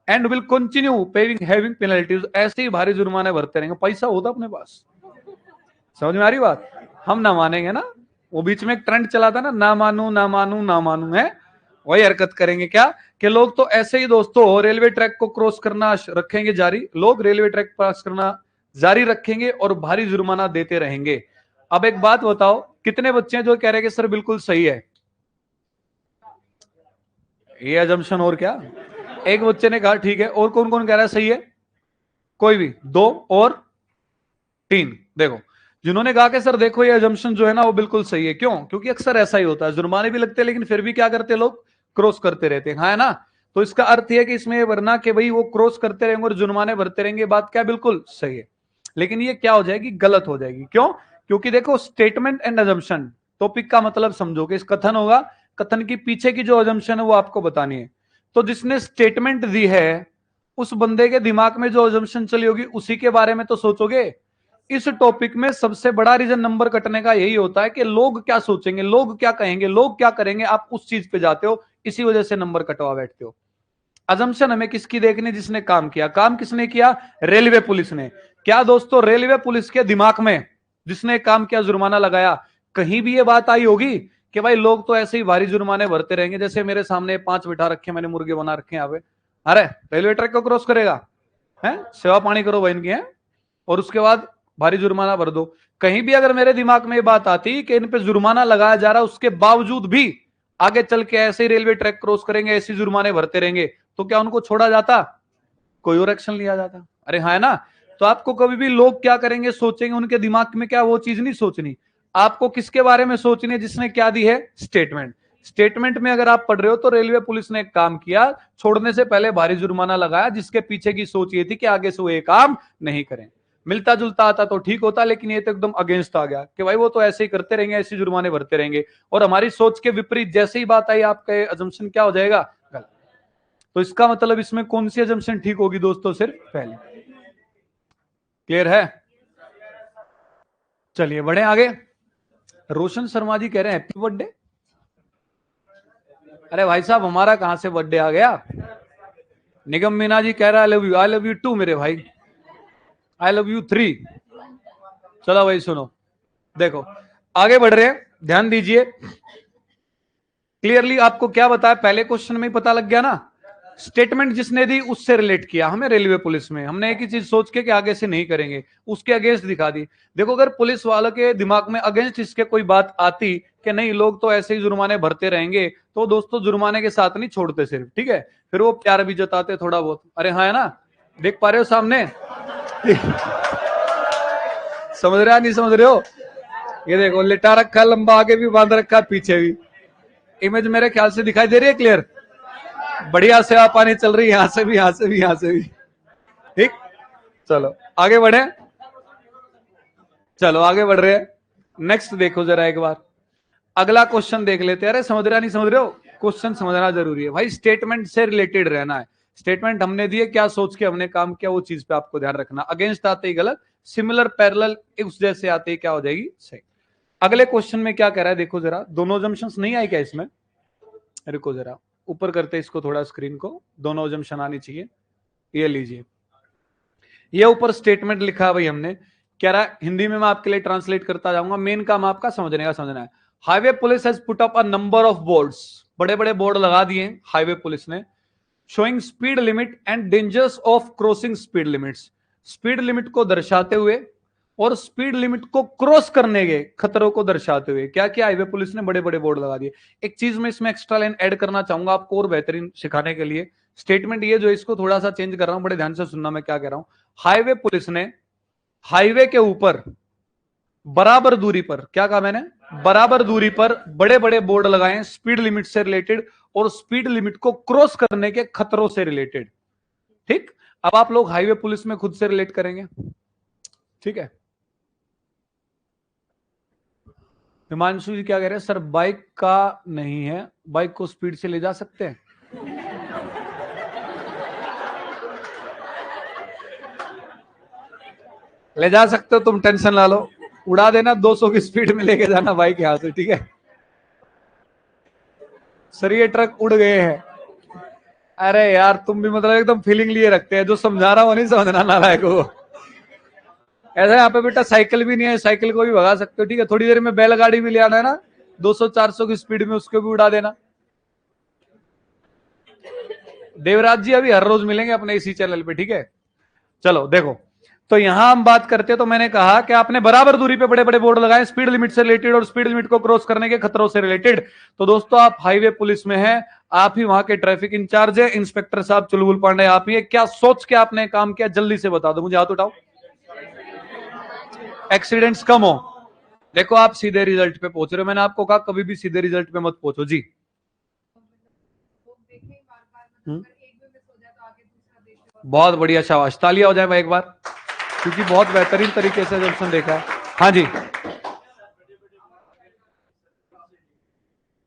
and will continue paying having penalties, ऐसे ही भारी जुर्माने भरते रहेंगे, पैसा होता अपने पास। समझ में आ रही बात? हम ना मानेंगे ना, वो बीच में एक ट्रेंड चला था ना मानू ना मानू ना मानू, है वही हरकत करेंगे क्या कि लोग तो ऐसे ही दोस्तों रेलवे ट्रैक को क्रॉस करना रखेंगे जारी, लोग रेलवे ट्रैक क्रॉस करना जारी रखेंगे और भारी जुर्माना देते रहेंगे। अब एक बात बताओ, कितने बच्चे हैं जो कह रहे हैं कि सर बिल्कुल सही है? ये अजम्पशन और क्या? एक बच्चे ने कहा ठीक है, और कौन कौन कह रहा है सही है? कोई भी? दो और तीन। देखो, जिन्होंने कहा कि सर देखो ये अजम्पशन जो है ना वो बिल्कुल सही है। क्यों? क्योंकि अक्सर ऐसा ही होता है, जुर्माने भी लगते हैं लेकिन फिर भी क्या करते लोग? क्रॉस करते रहते हैं, हाँ, है ना। तो इसका अर्थ यह है कि इसमें वरना कि भाई वो क्रॉस करते रहेंगे और जुर्माने भरते रहेंगे, बात क्या बिल्कुल सही है। लेकिन ये क्या हो जाएगी, गलत हो जाएगी। क्यों? क्योंकि देखो स्टेटमेंट एंड अजम्पशन, टॉपिक का मतलब समझो कि इस कथन होगा, कथन की पीछे की जो अजम्पशन है वो आपको बतानी है। तो जिसने स्टेटमेंट दी है उस बंदे के दिमाग में जो अजम्पशन चली होगी उसी के बारे में तो सोचोगे। इस टॉपिक में सबसे बड़ा रीजन नंबर कटने का यही होता है कि लोग क्या सोचेंगे, लोग क्या कहेंगे, लोग क्या करेंगे, आप उस चीज पे जाते हो, इसी वजह से नंबर कटवा बैठते हो। अजम्पशन हमें किसकी देखनी, जिसने काम किया। काम किसने किया? रेलवे पुलिस ने। क्या दोस्तों, रेलवे पुलिस के दिमाग में जिसने काम किया, जुर्माना लगाया, कहीं भी ये बात आई होगी कि भाई लोग तो ऐसे ही भारी जुर्माने भरते रहेंगे? जैसे मेरे सामने 5 बिठा रखे, मैंने मुर्गे बना रखे हैं यहाँ पे, अरे रेलवे ट्रैक को क्रॉस करेगा है, सेवा पानी करो भाई इनकी है, और उसके बाद भारी जुर्माना भर दो। कहीं भी अगर मेरे दिमाग में ये बात आती कि इन पे जुर्माना लगाया जा रहा है, उसके बावजूद भी आगे चल के ऐसे ही रेलवे ट्रैक क्रॉस करेंगे, ऐसे जुर्माने भरते रहेंगे, तो क्या उनको छोड़ा जाता? कोई और एक्शन लिया जाता? अरे हाँ, है ना। तो आपको कभी भी लोग क्या करेंगे सोचेंगे, उनके दिमाग में क्या, वो चीज नहीं सोचनी। आपको किसके बारे में सोचनी है? जिसने क्या दी है? स्टेटमेंट। स्टेटमेंट में अगर आप पढ़ रहे हो तो रेलवे पुलिस ने एक काम किया, छोड़ने से पहले भारी जुर्माना लगाया, जिसके पीछे की सोच ये थी कि आगे से वो ये काम नहीं करें। मिलता जुलता आता तो ठीक होता, लेकिन ये तो एकदम अगेंस्ट आ गया कि भाई वो तो ऐसे ही करते रहेंगे, ऐसे जुर्माने भरते रहेंगे, और हमारी सोच के विपरीत जैसे ही बात आई, आपका अजम्पशन क्या हो जाएगा? गलत। तो इसका मतलब इसमें कौन सी अजम्पशन ठीक होगी दोस्तों? सिर्फ पहले। क्लियर है? चलिए बढ़े आगे। रोशन शर्मा जी कह रहे हैं हैप्पी बर्थडे। अरे भाई साहब, हमारा कहां से बर्थडे आ गया? निगम मीना जी कह रहा है I love you, I love you too मेरे भाई, आई लव यू 3। चलो भाई सुनो, देखो आगे बढ़ रहे हैं, ध्यान दीजिए। क्लियरली आपको क्या बताया, पहले क्वेश्चन में ही पता लग गया ना। स्टेटमेंट जिसने दी उससे रिलेट किया हमें रेलवे पुलिस में, हमने एक ही चीज सोच के कि आगे से नहीं करेंगे, उसके अगेंस्ट दिखा दी। देखो अगर पुलिस वालों के दिमाग में अगेंस्ट इसके कोई बात आती कि नहीं लोग तो ऐसे ही जुर्माने भरते रहेंगे, तो दोस्तों जुर्माने के साथ नहीं छोड़ते सिर्फ, ठीक है, फिर वो प्यार भी जताते थोड़ा बहुत। अरे हाँ, है ना, देख पा रहे हो सामने समझ रहे हो नहीं समझ रहे हो? ये देखो लिटा रखा, लंबा आगे भी बांध रखा, पीछे भी। इमेज मेरे ख्याल से दिखाई दे रही है क्लियर? बढ़िया सेवा पानी चल रही है, यहां से भी, यहां से भी, यहां से भी। ठीक, चलो आगे बढ़े। चलो आगे बढ़ रहे हैं। नेक्स्ट देखो जरा एक बार, अगला क्वेश्चन देख लेते हैं। अरे समझ रहा नहीं समझ रहे हो? क्वेश्चन समझना जरूरी है भाई, स्टेटमेंट से रिलेटेड रहना है। स्टेटमेंट हमने दिए, क्या सोच के हमने काम किया, वो चीज पे आपको ध्यान रखना। अगेंस्ट आते ही गलत, सिमिलर पैरेलल उस जैसे आते ही क्या हो जाएगी? सही। अगले क्वेश्चन में क्या कह रहा है देखो जरा, दोनों जंक्शंस नहीं आए क्या इसमें? रुको जरा, ऊपर करते इसको थोड़ा स्क्रीन को, दोनों जंक्शन आनी चाहिए। ये लीजिए, ये ऊपर स्टेटमेंट लिखा है भाई हमने, कह रहा है हिंदी में मैं आपके लिए ट्रांसलेट करता जाऊंगा, मेन काम आपका समझने का समझना है। Highway police has put up a number of boards, बड़े बड़े बोर्ड लगा दिए हाईवे पुलिस ने, showing speed limit and dangers of crossing speed limits, speed limit को दर्शाते हुए और स्पीड लिमिट को क्रॉस करने के खतरों को दर्शाते हुए क्या किया हाईवे पुलिस ने? बड़े बड़े बोर्ड लगा दिए। एक चीज मैं इसमें एक्स्ट्रा लाइन ऐड करना चाहूंगा आपको और बेहतरीन सिखाने के लिए। स्टेटमेंट ये जो इसको थोड़ा सा चेंज कर रहा हूं, बड़े ध्यान से सुनना मैं क्या कह रहा हूं। हाईवे पुलिस ने हाईवे के ऊपर बराबर दूरी पर, क्या कहा मैंने? बराबर दूरी पर बड़े बड़े बोर्ड लगाए स्पीड लिमिट से रिलेटेड और स्पीड लिमिट को क्रॉस करने के खतरों से रिलेटेड। ठीक, अब आप लोग हाईवे पुलिस में खुद से रिलेट करेंगे, ठीक है। हिमांशु जी क्या कह रहे हैं? सर बाइक का नहीं है, बाइक को स्पीड से ले जा सकते हैं? ले जा सकते हो तुम, टेंशन ला लो, उड़ा देना, 200 की स्पीड में लेके जाना बाइक यहां से, ठीक है। सर ये ट्रक उड़ गए हैं। अरे यार तुम भी मतलब एकदम फीलिंग लिए रखते हैं, जो समझा रहा हूं नहीं समझना नालायक को। ऐसा यहाँ पे बेटा साइकिल भी नहीं है, साइकिल को भी भगा सकते हो, ठीक है। थोड़ी देर में बैलगाड़ी भी ले आना है ना, 200-400 की स्पीड में, उसको भी उड़ा देना। देवराज जी अभी हर रोज मिलेंगे अपने इसी चैनल पे, ठीक है। चलो देखो, तो यहां हम बात करते हैं, तो मैंने कहा कि आपने बराबर दूरी पे बड़े बड़े बोर्ड लगाए स्पीड लिमिट से रिलेटेड और स्पीड लिमिट को क्रॉस करने के खतरों से रिलेटेड। तो दोस्तों आप हाईवे पुलिस में हैं, आप ही वहां के ट्रैफिक इंचार्ज है, इंस्पेक्टर साहब चुलबुल पांडे आप ही है। क्या सोच के आपने काम किया, जल्दी से बता दो मुझे, हाथ उठाओ। एक्सीडेंट्स कम हो, देखो आप सीधे रिजल्ट पे पहुंच रहे हो। मैंने आपको कहा कभी भी सीधे रिजल्ट पे मत पहुंचो जी। बहुत बढ़िया, शाबाश, तालियां हो जाए भाई एक बार। क्योंकि बहुत बेहतरीन तरीके से अजम्पशन देखा है। हाँ जी,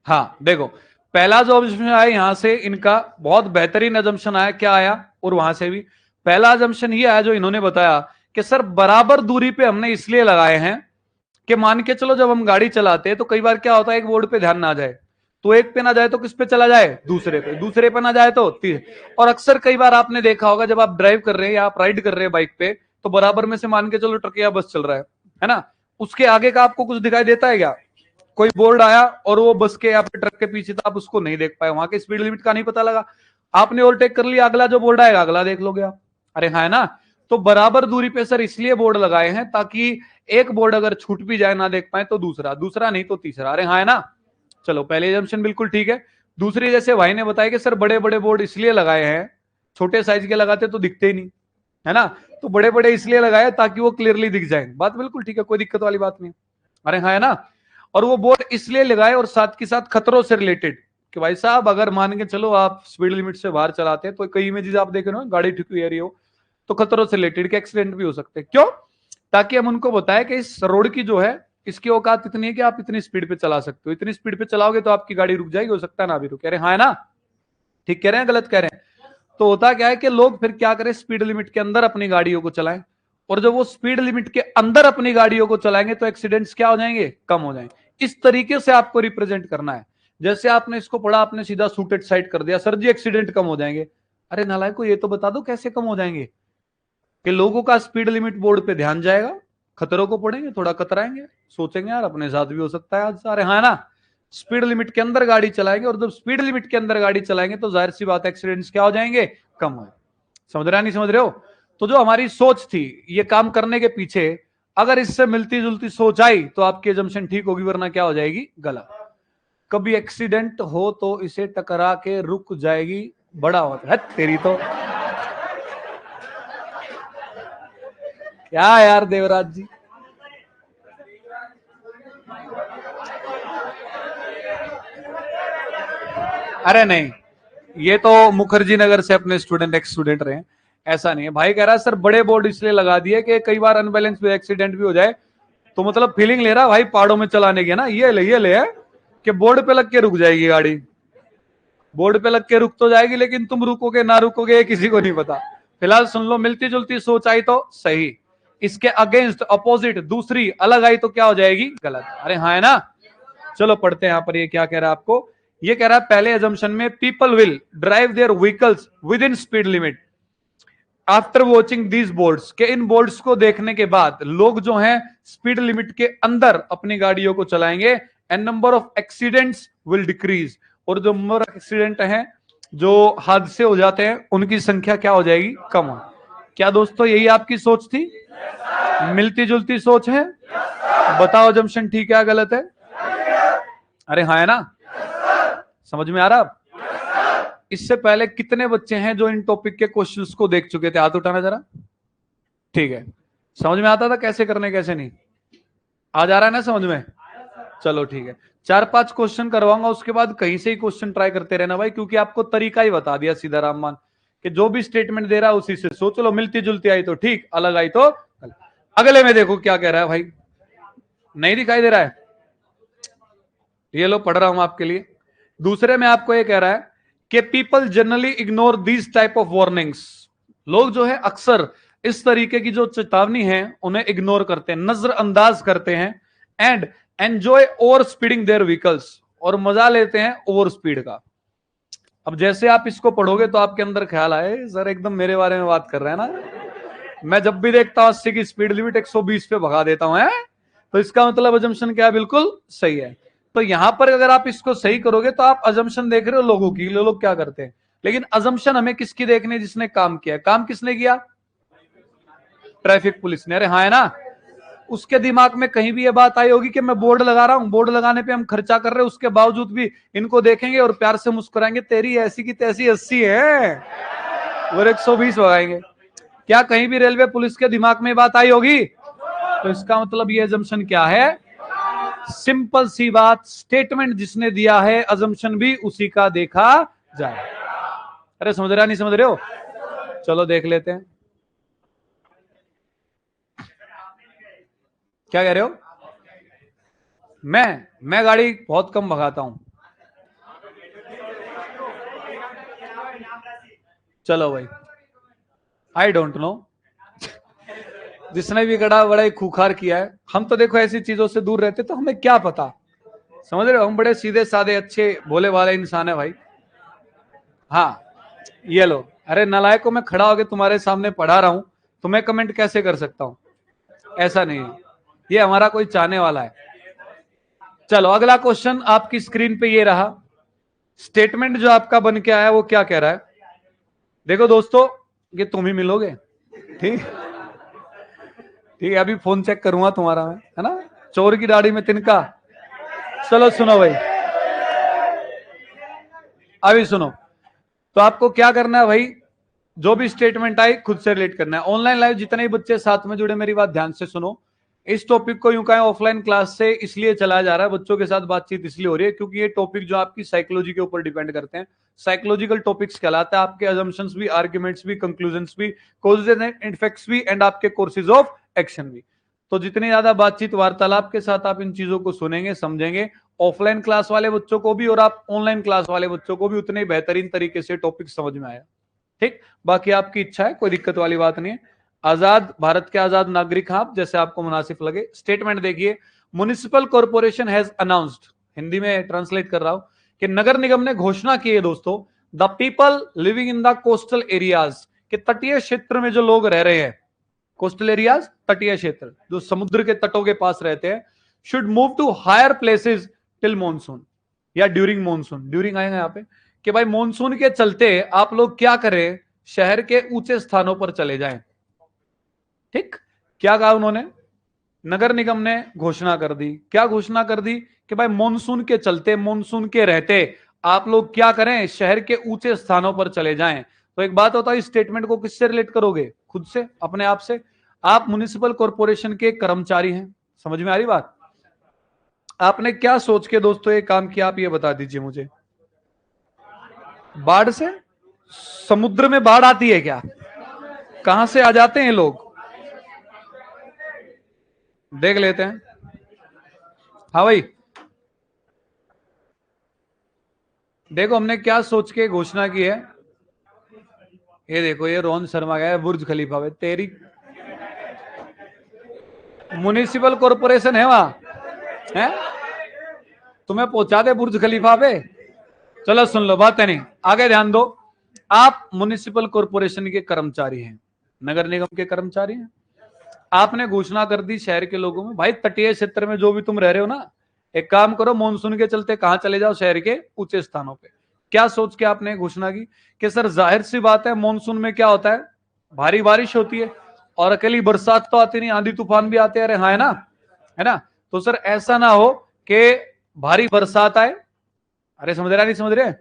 हाँ देखो, पहला जो अजम्पशन आया यहां से इनका बहुत बेहतरीन अजम्पशन आया, क्या आया, और वहां से भी पहला अजम्पशन ये आया जो इन्होंने बताया कि सर बराबर दूरी पे हमने इसलिए लगाए हैं कि मान के चलो जब हम गाड़ी चलाते हैं तो कई बार क्या होता है एक बोर्ड पे ध्यान ना जाए, तो एक पे ना जाए तो किस पे चला जाए, दूसरे पे, दूसरे पे ना जाए तो तीसरे। और अक्सर कई बार आपने देखा होगा जब आप ड्राइव कर रहे हैं या आप राइड कर रहे हैं बाइक पे, तो बराबर में से मान के चलो ट्रक या बस चल रहा है ना, उसके आगे का आपको कुछ दिखाई देता है क्या? कोई बोर्ड आया और वो बस के या फिर ट्रक के पीछे था, आप उसको नहीं देख पाए, वहां के स्पीड लिमिट का नहीं पता लगा, आपने ओवरटेक कर लिया, अगला जो बोर्ड आएगा अगला देख लोगे आप। अरे हाँ, है ना। तो बराबर दूरी पे सर इसलिए बोर्ड लगाए हैं ताकि एक बोर्ड अगर छूट भी जाए ना देख पाए तो दूसरा, दूसरा नहीं तो तीसरा। अरे हाँ, है ना। चलो पहले एजम्पशन बिल्कुल ठीक है। दूसरी, जैसे भाई ने बताया कि सर बड़े बड़े बोर्ड इसलिए लगाए हैं, छोटे साइज के लगाते तो दिखते ही नहीं, है ना, तो बड़े बड़े इसलिए लगाए ताकि वो क्लियरली दिख जाए, बात बिल्कुल ठीक है, कोई दिक्कत वाली बात नहीं। अरे हाँ, है ना। और वो बोर्ड इसलिए लगाए और साथ के साथ खतरों से रिलेटेड, कि भाई साहब अगर मान के चलो आप स्पीड लिमिट से बाहर चलाते हैं तो कई इमेजेस आप देख रहे हो गाड़ी ठीक हुई हो, तो खतरों से रिलेटेड के एक्सीडेंट भी हो सकते हैं। क्यों? ताकि हम उनको बताएं कि इस रोड की जो है इसकी औकात इतनी है कि आप इतनी स्पीड पे चला सकते हो, इतनी स्पीड पे चलाओगे तो आपकी गाड़ी रुक जाएगी, हो सकता है ना भी रुके। अरे हाँ, है ना। ठीक कह रहे हैं, गलत कह रहे हैं? तो होता क्या है कि लोग फिर क्या करें, स्पीड लिमिट के अंदर अपनी गाड़ियों को चलाएं, और जब वो स्पीड लिमिट के अंदर अपनी गाड़ियों को चलाएंगे तो एक्सीडेंट्स क्या हो जाएंगे, कम हो जाएंगे। इस तरीके से आपको रिप्रेजेंट करना है। जैसे आपने इसको पढ़ा, आपने सीधा सूटेड साइड कर दिया, सर जी एक्सीडेंट कम हो जाएंगे। अरे नालायक को ये तो बता दो कैसे कम हो जाएंगे, कि लोगों का स्पीड लिमिट बोर्ड पे ध्यान जाएगा, खतरों को पढ़ेंगे, थोड़ा कतराएंगे, सोचेंगे यार अपने साथ भी हो सकता है आज। अरे हाँ ना, स्पीड लिमिट के अंदर गाड़ी चलाएंगे, और जब स्पीड लिमिट के अंदर गाड़ी चलाएंगे तो जाहिर सी बात है एक्सीडेंट्स क्या हो जाएंगे, कम हो। समझ रहे नहीं समझ रहे हो? तो जो हमारी सोच थी ये काम करने के पीछे, अगर इससे मिलती जुलती सोच आई तो आपकी एजम्पशन ठीक होगी, वरना क्या हो जाएगी, गलत। कभी एक्सीडेंट हो तो इसे टकरा के रुक जाएगी, बड़ा होता है तेरी तो। क्या यार देवराज जी, अरे नहीं, ये तो मुखर्जी नगर से अपने स्टूडेंट एक्स स्टूडेंट रहे हैं, ऐसा नहीं है। भाई कह रहा है सर बड़े बोर्ड इसलिए लगा दिए कि कई बार अनबैलेंस भी एक्सीडेंट भी हो जाए, तो मतलब फीलिंग ले रहा भाई पहाड़ों में चलाने की है ना, ये ले है कि बोर्ड पे लग के रुक जाएगी गाड़ी, बोर्ड पे लग के रुक तो जाएगी, लेकिन तुम रुकोगे ना रुकोगे ये किसी को नहीं पता। फिलहाल सुन लो, मिलती जुलती सोच आई तो सही, इसके अगेंस्ट अपोजिट दूसरी अलग आई तो क्या हो जाएगी, गलत। अरे हाँ, है ना। चलो पढ़ते हैं यहाँ पर ये क्या कह रहा है आपको। ये कह रहा है पहले एजम्पशन में people will drive their vehicles within speed limit after watching these boards, के इन बोर्ड्स को देखने के बाद लोग जो हैं स्पीड लिमिट के अंदर अपनी गाड़ियों को चलाएंगे, and number of accidents will decrease, और जो नंबर ऑफ एक्सीडेंट हैं, जो हादसे हो जाते हैं, उनकी संख्या क्या हो जाएगी, कम हो। क्या दोस्तों यही आपकी सोच थी? मिलती जुलती सोच है? बताओ जमशन ठीक है गलत है? अरे हाँ, है ना। समझ में आ रहा? इससे पहले कितने बच्चे हैं जो इन टॉपिक के क्वेश्चंस को देख चुके थे, हाथ उठाना जरा। ठीक है, समझ में आता था कैसे करने कैसे नहीं? आ जा रहा है ना समझ में? चलो ठीक है, 4-5 क्वेश्चन करवाऊंगा, उसके बाद कहीं से ही क्वेश्चन ट्राई करते रहना भाई, क्योंकि आपको तरीका ही बता दिया सीधा राममान, कि जो भी स्टेटमेंट दे रहा है उसी से सोच लो, मिलती जुलती आई तो ठीक, अलग आई तो अलग। अगले में देखो क्या कह रहा है भाई, नहीं दिखाई दे रहा है? ये लो पढ़ रहा हूं आपके लिए। दूसरे में आपको ये कह रहा है कि people generally ignore these type of warnings, लोग जो है अक्सर इस तरीके की जो चेतावनी है उन्हें इग्नोर करते हैं, नजरअंदाज करते हैं, and enjoy over speeding their vehicles, और मजा लेते हैं ओवर स्पीड का। अब जैसे आप इसको पढ़ोगे तो आपके अंदर ख्याल आए सर एकदम मेरे बारे में बात कर रहे हैं ना, मैं जब भी देखता हूं 80 की स्पीड लिमिट 120 पे भगा देता हूं, है? तो इसका मतलब अजम्पशन क्या है, बिल्कुल सही है। तो यहां पर अगर आप इसको सही करोगे तो आप अजम्पशन देख रहे हो लोगों की, लोग क्या करते हैं, लेकिन अजम्पशन हमें किसकी देखनी है, जिसने काम किया। काम किसने किया? ट्रैफिक पुलिस ने। अरे हाँ, है ना। उसके दिमाग में कहीं भी ये बात आई होगी कि मैं बोर्ड लगा रहा हूं, बोर्ड लगाने पे हम खर्चा कर रहे हैं, उसके बावजूद भी इनको देखेंगे और प्यार से मुस्कुराएंगे, तेरी ऐसी की तैसी 80 है और 120 लगाएंगे। क्या कहीं भी रेलवे पुलिस के दिमाग में बात आई होगी? तो इसका मतलब ये अजम्पशन क्या है, सिंपल सी बात, स्टेटमेंट जिसने दिया है अजम्पशन भी उसी का देखा जाए। अरे समझ रहा नहीं समझ रहे हो? चलो देख लेते हैं। क्या कह रहे हो? मैं गाड़ी बहुत कम भगाता हूं। चलो भाई, आई डोंट नो, जिसने भी गड़ा बड़ा ही खूखार किया है। हम तो देखो ऐसी चीजों से दूर रहते, तो हमें क्या पता, समझ रहे हो? हम बड़े सीधे साधे अच्छे भोले वाले इंसान है भाई। हाँ, ये लो। अरे नालायकों, मैं खड़ा होकर तुम्हारे सामने पढ़ा रहा हूं, तो मैं कमेंट कैसे कर सकता हूं? ऐसा नहीं है, ये हमारा कोई चाहने वाला है। चलो अगला क्वेश्चन आपकी स्क्रीन पे ये रहा। स्टेटमेंट जो आपका बन के आया वो क्या कह रहा है? देखो दोस्तों, ये तुम ही मिलोगे, ठीक ठीक है। अभी फोन चेक करूंगा तुम्हारा मैं, है ना? चोर की दाढ़ी में तिनका। चलो सुनो भाई, अभी सुनो। तो आपको क्या करना है भाई, जो भी स्टेटमेंट आई खुद से रिलेट करना है। ऑनलाइन लाइव जितने भी बच्चे साथ में जुड़े, मेरी बात ध्यान से सुनो। इस टॉपिक को यूं कहें ऑफलाइन क्लास से इसलिए चलाया जा रहा है, बच्चों के साथ बातचीत इसलिए हो रही है क्योंकि ये टॉपिक जो आपकी साइकोलॉजी के ऊपर डिपेंड करते हैं। साइकोलॉजिकल टॉपिक्स कहलाता है, आपके अजम्पशंस भी, आर्ग्यूमेंट्स भी, कंक्लूजन्स भी, कॉजेज एंड इफेक्ट्स भी, एंड आपके कोर्सेज ऑफ एक्शन भी। तो जितनी ज्यादा बातचीत वार्तालाप के साथ आप इन चीजों को सुनेंगे, समझेंगे, ऑफलाइन क्लास वाले बच्चों को भी और आप ऑनलाइन क्लास वाले बच्चों को भी उतने बेहतरीन तरीके से टॉपिक समझ में आया। ठीक, बाकी आपकी इच्छा है, कोई दिक्कत वाली बात नहीं है। आजाद भारत के आजाद नागरिक हैं आप, जैसे आपको मुनासिब लगे। स्टेटमेंट देखिए, municipal corporation has announced, Hindi में ट्रांसलेट कर रहा हूं, कि नगर निगम ने घोषणा की है दोस्तों, the people living in the coastal areas, के तटीय क्षेत्र में जो लोग रह रहे हैं, कोस्टल एरियाज तटीय क्षेत्र जो समुद्र के तटों के पास रहते हैं, should move to higher places till monsoon, या ड्यूरिंग मॉनसून, ड्यूरिंग आएगा यहाँ पे, कि भाई मॉनसून के चलते आप लोग क्या करें, शहर के ऊंचे स्थानों पर चले जाएं। ठीक, क्या कहा उन्होंने? नगर निगम ने घोषणा कर दी, क्या घोषणा कर दी? कि भाई मॉनसून के चलते, मॉनसून के रहते आप लोग क्या करें, शहर के ऊंचे स्थानों पर चले जाएं। तो एक बात होता है, इस स्टेटमेंट को किससे रिलेट करोगे? खुद से, अपने आप से। आप म्युनिसिपल कॉर्पोरेशन के कर्मचारी हैं, समझ में आ रही बात? आपने क्या सोच के दोस्तों ये काम किया, आप ये बता दीजिए मुझे। बाढ़ से? समुद्र में बाढ़ आती है क्या? कहां से आ जाते हैं लोग? देख लेते हैं। हाँ भाई, देखो हमने क्या सोच के घोषणा की है। ये देखो, ये रोहन शर्मा गया है बुर्ज खलीफा पे, तेरी म्युनिसिपल कॉर्पोरेशन है वहां, है? तुम्हें पहुंचा दे बुर्ज खलीफा पे। चलो सुन लो, बात है नहीं, आगे ध्यान दो। आप म्युनिसिपल कॉर्पोरेशन के कर्मचारी हैं, नगर निगम के कर्मचारी हैं। आपने घोषणा कर दी शहर के लोगों में, भाई तटीय क्षेत्र में जो भी तुम रह रहे हो ना, एक काम करो, मानसून के चलते कहां चले जाओ, शहर के ऊंचे स्थानों पे। क्या सोच के आपने घोषणा की? कि सर जाहिर सी बात है, मानसून में क्या होता है, भारी बारिश होती है, और अकेली बरसात तो आती नहीं, आंधी तूफान भी आते हैं। अरे हाँ, है ना, है ना? तो सर ऐसा ना हो कि भारी बरसात आए, अरे समझ रहे नहीं समझ रहे,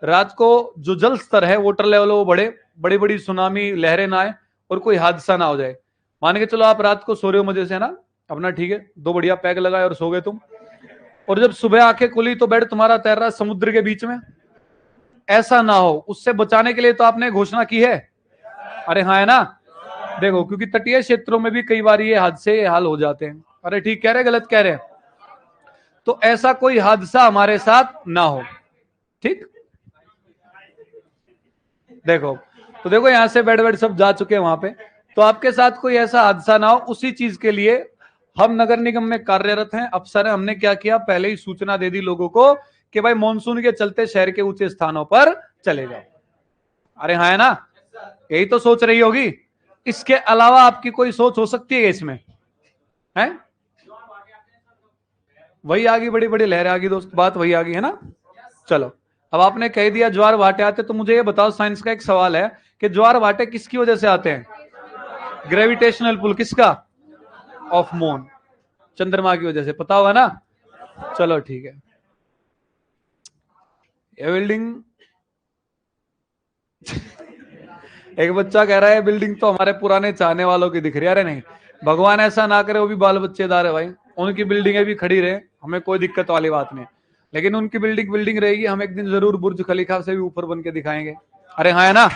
रात को जो जल स्तर है, वाटर लेवल, वो बढ़े, बड़ी बड़ी सुनामी लहरें ना आए, और कोई हादसा ना हो जाए। मान के चलो आप रात को सो रहे हो मजे से, है ना, अपना ठीक है, दो बढ़िया पैग लगाए और सो गए तुम, और जब सुबह आंखें खुली तो बेड तुम्हारा तैर रहा है समुद्र के बीच में। ऐसा ना हो, उससे बचाने के लिए तो आपने घोषणा की है। अरे हाँ, है ना? देखो, क्योंकि तटीय क्षेत्रों में भी कई बार ये हादसे हाल हो जाते हैं। अरे ठीक कह रहे, गलत कह रहे हैं? तो ऐसा कोई हादसा हमारे साथ ना हो। ठीक, देखो, तो देखो यहां से बेड वेड सब जा चुके हैं वहां पे, तो आपके साथ कोई ऐसा हादसा ना हो, उसी चीज के लिए हम नगर निगम में कार्यरत हैं, अफसर हैं। हमने क्या किया, पहले ही सूचना दे दी लोगों को कि भाई मानसून के चलते शहर के ऊंचे स्थानों पर चले जाओ। अरे हाँ, है ना? यही तो सोच रही होगी, इसके अलावा आपकी कोई सोच हो सकती है इसमें? है वही आ गई, बड़ी बड़ी लहरें आ गई दोस्त, बात वही आ गई, है ना? चलो, अब आपने कह दिया ज्वार भाटे आते, तो मुझे ये बताओ, साइंस का एक सवाल है कि ज्वार भाटे किसकी वजह से आते हैं? ग्रेविटेशनल पुल किसका? ऑफ मून, चंद्रमा की वजह से, पता होगा ना? चलो ठीक है। ये बिल्डिंग एक बच्चा कह रहा है बिल्डिंग तो हमारे पुराने चाहने वालों की दिख रही है। अरे नहीं, भगवान ऐसा ना करे, वो भी बाल बच्चेदार है भाई, उनकी बिल्डिंगें भी खड़ी रहे, हमें कोई दिक्कत वाली बात नहीं, लेकिन उनकी बिल्डिंग बिल्डिंग रहेगी, हम एक दिन जरूर बुर्ज खलीफा से भी ऊपर बन के दिखाएंगे। अरे हाँ, है ना?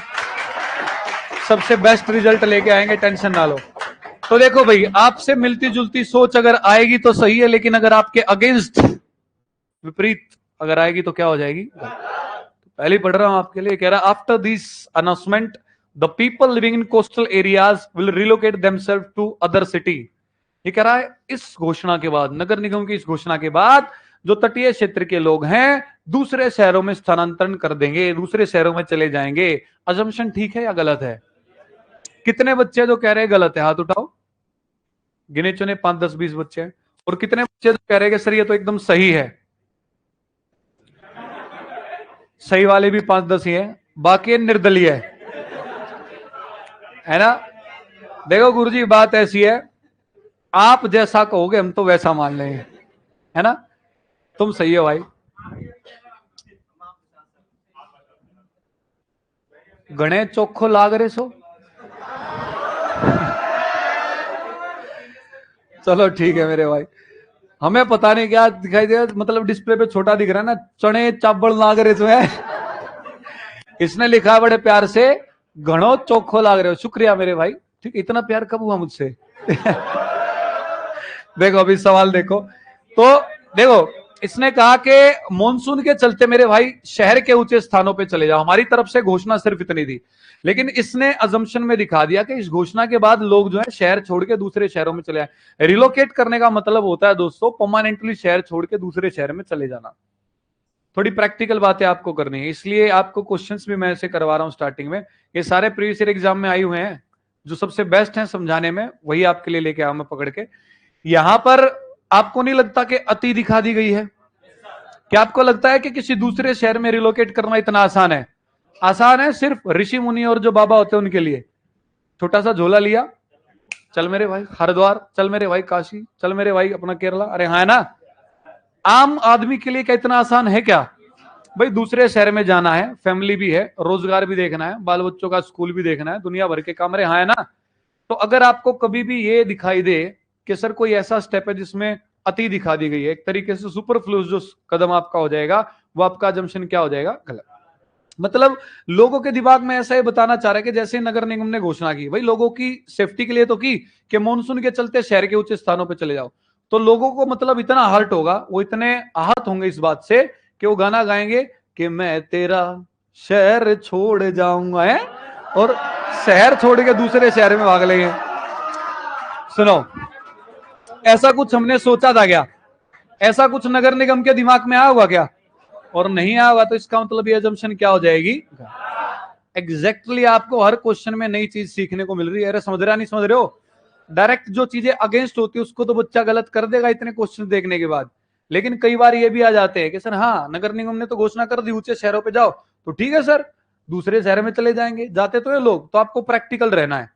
सबसे बेस्ट रिजल्ट लेके आएंगे, टेंशन ना लो। तो देखो भाई, आपसे मिलती जुलती सोच अगर आएगी तो सही है, लेकिन अगर आपके अगेंस्ट विपरीत अगर आएगी तो क्या हो जाएगी? पहले ही पढ़ रहा हूं आपके लिए, कह रहा after this announcement the people living in coastal areas will relocate themselves to other city. ये कह रहा है इस घोषणा के बाद, नगर निगम की इस घोषणा के बाद जो तटीय क्षेत्र के लोग हैं दूसरे शहरों में स्थानांतरण कर देंगे, दूसरे शहरों में चले जाएंगे। अजम्पशन ठीक है या गलत है? कितने बच्चे जो कह रहे हैं गलत है, हाथ उठाओ। गिने चुने 5, 10, 20 बच्चे हैं। और कितने बच्चे जो कह रहे हैं कि सर ये तो एकदम सही है? सही वाले भी 5, 10 ही है, बाकी निर्दलीय है ना। देखो गुरुजी, बात ऐसी है, आप जैसा कहोगे हम तो वैसा मान लेंगे, है ना। तुम सही हो भाई। गणे चोखो लाग रहे सो। चलो ठीक है मेरे भाई, हमें पता नहीं क्या दिखाई दे, मतलब डिस्प्ले पे छोटा दिख रहा है ना, चने चावल लाग रहे सो है। इसने लिखा बड़े प्यार से, घणो चोखो लाग रहे हो। शुक्रिया मेरे भाई, ठीक। इतना प्यार कब हुआ मुझसे? देखो अभी सवाल देखो, तो देखो इसने कहा कि मॉनसून के चलते मेरे भाई शहर के ऊंचे स्थानों पे चले जाओ। हमारी तरफ से घोषणा सिर्फ इतनी थी, लेकिन इसने अजम्पशन में दिखा दिया कि इस घोषणा के बाद लोग जो है शहर छोड़ के दूसरे शहरों में चले आए। रिलोकेट करने का मतलब होता है दोस्तों परमानेंटली शहर छोड़ के दूसरे शहर में चले जाना। थोड़ी प्रैक्टिकल बातें आपको करनी है, इसलिए आपको क्वेश्चंस भी मैं ऐसे करवा रहा हूं स्टार्टिंग में। ये सारे प्रीवियस ईयर एग्जाम में आए हुए हैं, जो सबसे बेस्ट हैं समझाने में वही आपके लिए लेके आऊं मैं पकड़ के। यहां पर आपको नहीं लगता कि अति दिखा दी गई है? क्या आपको लगता है कि किसी दूसरे शहर में रिलोकेट करना इतना आसान है? आसान है सिर्फ ऋषि मुनि और जो बाबा होते हैं उनके लिए। छोटा सा झोला लिया, चल मेरे भाई हरिद्वार, चल मेरे भाई काशी, चल मेरे भाई अपना केरला। अरे हाँ, है ना। आम आदमी के लिए क्या इतना आसान है क्या? भाई दूसरे शहर में जाना है, फैमिली भी है, रोजगार भी देखना है, बाल बच्चों का स्कूल भी देखना है, दुनिया भर के काम। अरे हाँ, है ना। तो अगर आपको कभी भी ये दिखाई दे कि सर कोई ऐसा स्टेप है जिसमें अति दिखा दी गई है, एक तरीके से सुपरफ्लूस जो कदम आपका हो जाएगा, वो आपका अजम्पशन क्या हो जाएगा? गलत। मतलब लोगों के दिमाग में ऐसा ही बताना चाह रहा है कि जैसे नगर निगम ने घोषणा की, भाई लोगों की सेफ्टी के लिए तो की कि मॉनसून के चलते शहर के ऊंचे स्थानों पर चले जाओ, तो लोगों को मतलब इतना हर्ट होगा, वो इतने आहत होंगे इस बात से कि वो गाना गाएंगे कि मैं तेरा शहर छोड़ जाऊंगा, है, और शहर छोड़ के दूसरे शहर में भाग लेंगे। सुनो, ऐसा कुछ हमने सोचा था क्या? ऐसा कुछ नगर निगम के दिमाग में आया होगा क्या? और नहीं आया होगा तो इसका मतलब ये अजम्पशन क्या हो जाएगी? एग्जैक्टली आपको हर क्वेश्चन में नई चीज सीखने को मिल रही है। अरे समझ रहा नहीं समझ रहे हो? डायरेक्ट जो चीजें अगेंस्ट होती है उसको तो बच्चा गलत कर देगा इतने क्वेश्चन देखने के बाद, लेकिन कई बार ये भी आ जाते हैं कि सर हाँ नगर निगम ने तो घोषणा कर दी ऊंचे शहरों पे जाओ, तो ठीक है सर दूसरे शहर में चले जाएंगे, जाते तो ये लोग। तो आपको प्रैक्टिकल रहना है,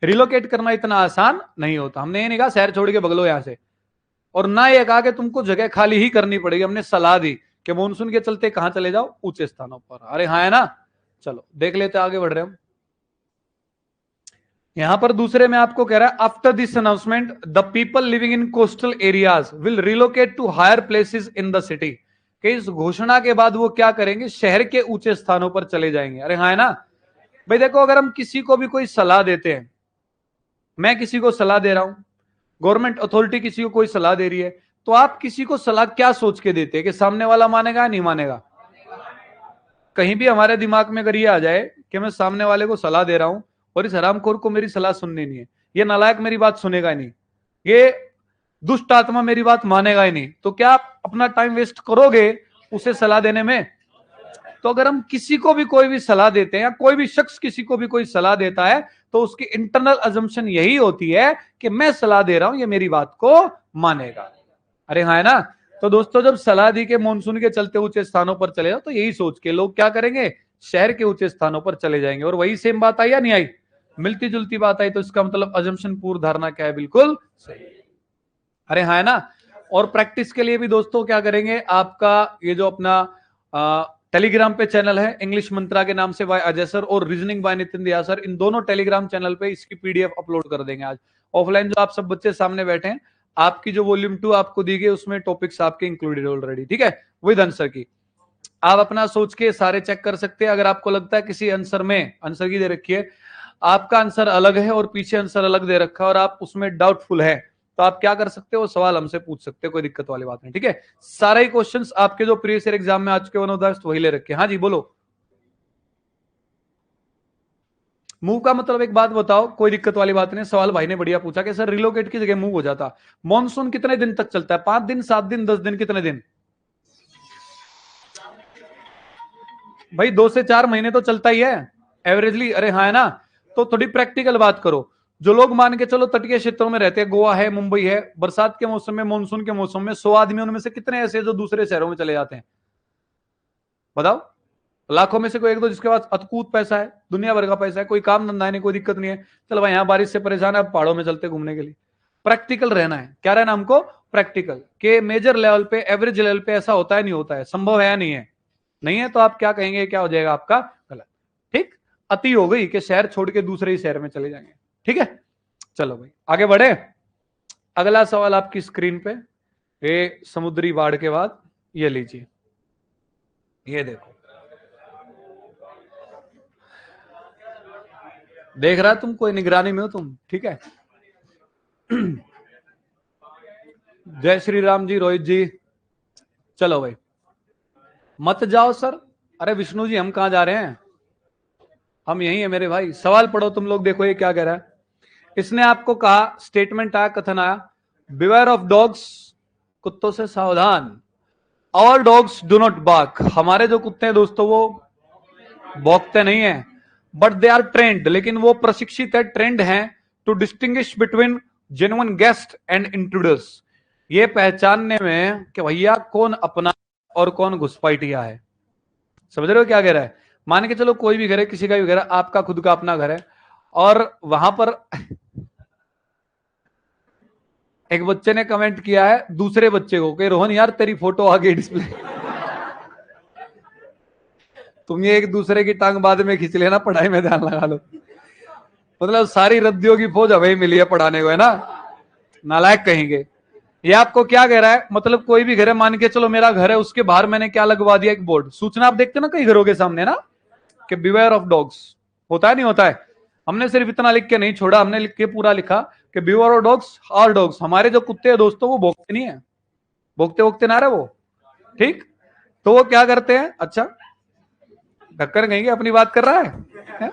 रिलोकेट करना इतना आसान नहीं होता। हमने ये नहीं कहा शहर छोड़ के भगलो यहां से, और ना ये कहा कि तुमको जगह खाली ही करनी पड़ेगी। हमने सलाह दी कि मानसून के चलते कहां चले जाओ? ऊंचे स्थानों पर। अरे हाँ, है ना। चलो देख लेते, आगे बढ़ रहे हम। यहां पर दूसरे में आपको कह रहा है after this announcement the people living in coastal areas will relocate to higher places in the city. कि इस घोषणा के बाद वो क्या करेंगे? शहर के ऊंचे स्थानों पर चले जाएंगे। अरे हाँ, है ना। भाई देखो, अगर हम किसी को भी कोई सलाह देते हैं, मैं किसी को सलाह दे रहा हूं, गवर्नमेंट अथॉरिटी किसी को कोई सलाह दे रही है, तो आप किसी को सलाह क्या सोच के देते हैं कि सामने वाला मानेगा या नहीं मानेगा? कहीं भी हमारे दिमाग में अगर ये आ जाए कि मैं सामने वाले को सलाह दे रहा हूं और इस हरामखोर को मेरी सलाह सुननी नहीं है, ये नालायक मेरी बात सुनेगा ही नहीं, ये दुष्ट आत्मा मेरी बात मानेगा ही नहीं, तो क्या आप अपना टाइम वेस्ट करोगे उसे सलाह देने में? तो अगर हम किसी को भी कोई भी सलाह देते हैं या कोई भी शख्स किसी को भी कोई सलाह देता है, तो उसकी इंटरनल अजम्पशन यही होती है कि मैं सलाह दे रहा हूं, ये मेरी बात को मानेगा। अरे हाँ, है ना। तो दोस्तों जब सलाह दी के मानसून के चलते ऊंचे स्थानों पर चले जाओ, तो यही सोच के लोग क्या करेंगे? शहर के ऊंचे स्थानों पर चले जाएंगे। और वही सेम बात आई या नहीं आई? मिलती जुलती बात आई, तो इसका मतलब अजम्पशन पूर्व धारणा क्या है? बिल्कुल सही। अरे हाँ, है ना। और प्रैक्टिस के लिए भी दोस्तों क्या करेंगे, आपका ये जो अपना टेलीग्राम पे चैनल है इंग्लिश मंत्रा के नाम से बाय अजय सर और रीजनिंग बाय नितिन दिया सर, इन दोनों टेलीग्राम चैनल पे इसकी पीडीएफ अपलोड कर देंगे आज। ऑफलाइन जो आप सब बच्चे सामने बैठे हैं, आपकी जो वॉल्यूम 2 आपको दी गई उसमें टॉपिक्स आपके इंक्लूडेड ऑलरेडी, ठीक है, विद आंसर की। आप अपना सोच के सारे चेक कर सकते हैं। अगर आपको लगता है किसी आंसर में, आंसर की दे रखी है, आपका आंसर अलग है और पीछे आंसर अलग दे रखा है और आप उसमें डाउटफुल है, तो आप क्या कर सकते हो, सवाल हमसे पूछ सकते हो, कोई दिक्कत वाली बात नहीं। ठीक है, सारे ही क्वेश्चंस आपके जो प्रीवियस ईयर एग्जाम में आ चुके वन ऑफ द वही ले रखे। हाँ जी बोलो। मूव का मतलब एक बात बताओ, कोई दिक्कत वाली बात नहीं, सवाल भाई ने बढ़िया पूछा कि सर रिलोकेट की जगह मूव हो जाता। मॉनसून कितने दिन तक चलता है? 5 दिन, 7 दिन, 10 दिन, कितने दिन? भाई 2 से 4 महीने तो चलता ही है एवरेजली। अरे हाँ है ना, तो थोड़ी प्रैक्टिकल बात करो। जो लोग मान के चलो तटीय क्षेत्रों में रहते हैं, गोवा है, मुंबई है, बरसात के मौसम में, मानसून के मौसम में 100 आदमी उनमें से कितने ऐसे जो दूसरे शहरों में चले जाते हैं? बताओ। लाखों में से कोई एक दो जिसके पास अतकूत पैसा है, दुनिया भर का पैसा है, कोई काम धंधा नहीं, कोई दिक्कत नहीं है, चलो भाई यहाँ बारिश से परेशान है, अब पहाड़ों में चलते घूमने के लिए। प्रैक्टिकल रहना है। क्या रहना हमको? प्रैक्टिकल। के मेजर लेवल पे, एवरेज लेवल पे ऐसा होता है नहीं होता है, संभव है या नहीं है? नहीं है तो आप क्या कहेंगे, क्या हो जाएगा आपका? गलत। ठीक, अति हो गई कि शहर छोड़ के दूसरे ही शहर में चले जाएंगे। ठीक है, चलो भाई आगे बढ़े। अगला सवाल आपकी स्क्रीन पे, ये समुद्री बाढ़ के बाद, ये लीजिए, ये देखो, देख रहा तुम, कोई निगरानी में हो तुम? ठीक है। जय श्री राम जी, रोहित जी। चलो भाई, मत जाओ सर। अरे विष्णु जी, हम कहां जा रहे हैं? हम यही है मेरे भाई। सवाल पढ़ो तुम लोग, देखो ये क्या कह रहा है। इसने आपको कहा, स्टेटमेंट आया, कथन आया, बिवेयर ऑफ डॉग्स, कुत्तों से सावधान। All dogs do not bark, हमारे जो कुत्ते हैं दोस्तों वो भौंकते नहीं है, बट दे आर ट्रेंड, लेकिन वो प्रशिक्षित है, ट्रेंड है, to distinguish between genuine guest and intruders, ये पहचानने में कि भैया कौन अपना और कौन घुसपैठिया है। समझ रहे हो क्या कह रहा है? मान के चलो कोई भी घर है, किसी का भी घर है, आपका खुद का अपना घर है, और वहां पर एक बच्चे ने कमेंट किया है दूसरे बच्चे को कि रोहन यार तेरी फोटो आ गई डिस्प्ले। तुम ये एक दूसरे की टांग बाद में खींच लेना, पढ़ाई में ध्यान लगा लो। मतलब सारी रद्दियों की फौज हमें मिली है पढ़ाने को, है ना? नालायक कहेंगे। ये आपको क्या कह रहा है? मतलब कोई भी घर है, मान के चलो मेरा घर है, उसके बाहर मैंने क्या लगवा दिया, एक बोर्ड, सूचना आप देखते हो ना कई घरों के सामने ना, कि बिवेयर ऑफ डॉग्स, होता है नहीं होता है? हमने सिर्फ इतना लिख के नहीं छोड़ा, हमने लिख के पूरा लिखा कि beware of dogs, all dogs, हमारे जो कुत्ते हैं दोस्तों वो भोगते नहीं है, भोगते भोगते ना रहे वो। ठीक, तो वो क्या करते हैं? अच्छा, ढक्कन कहेंगे अपनी बात कर रहा है?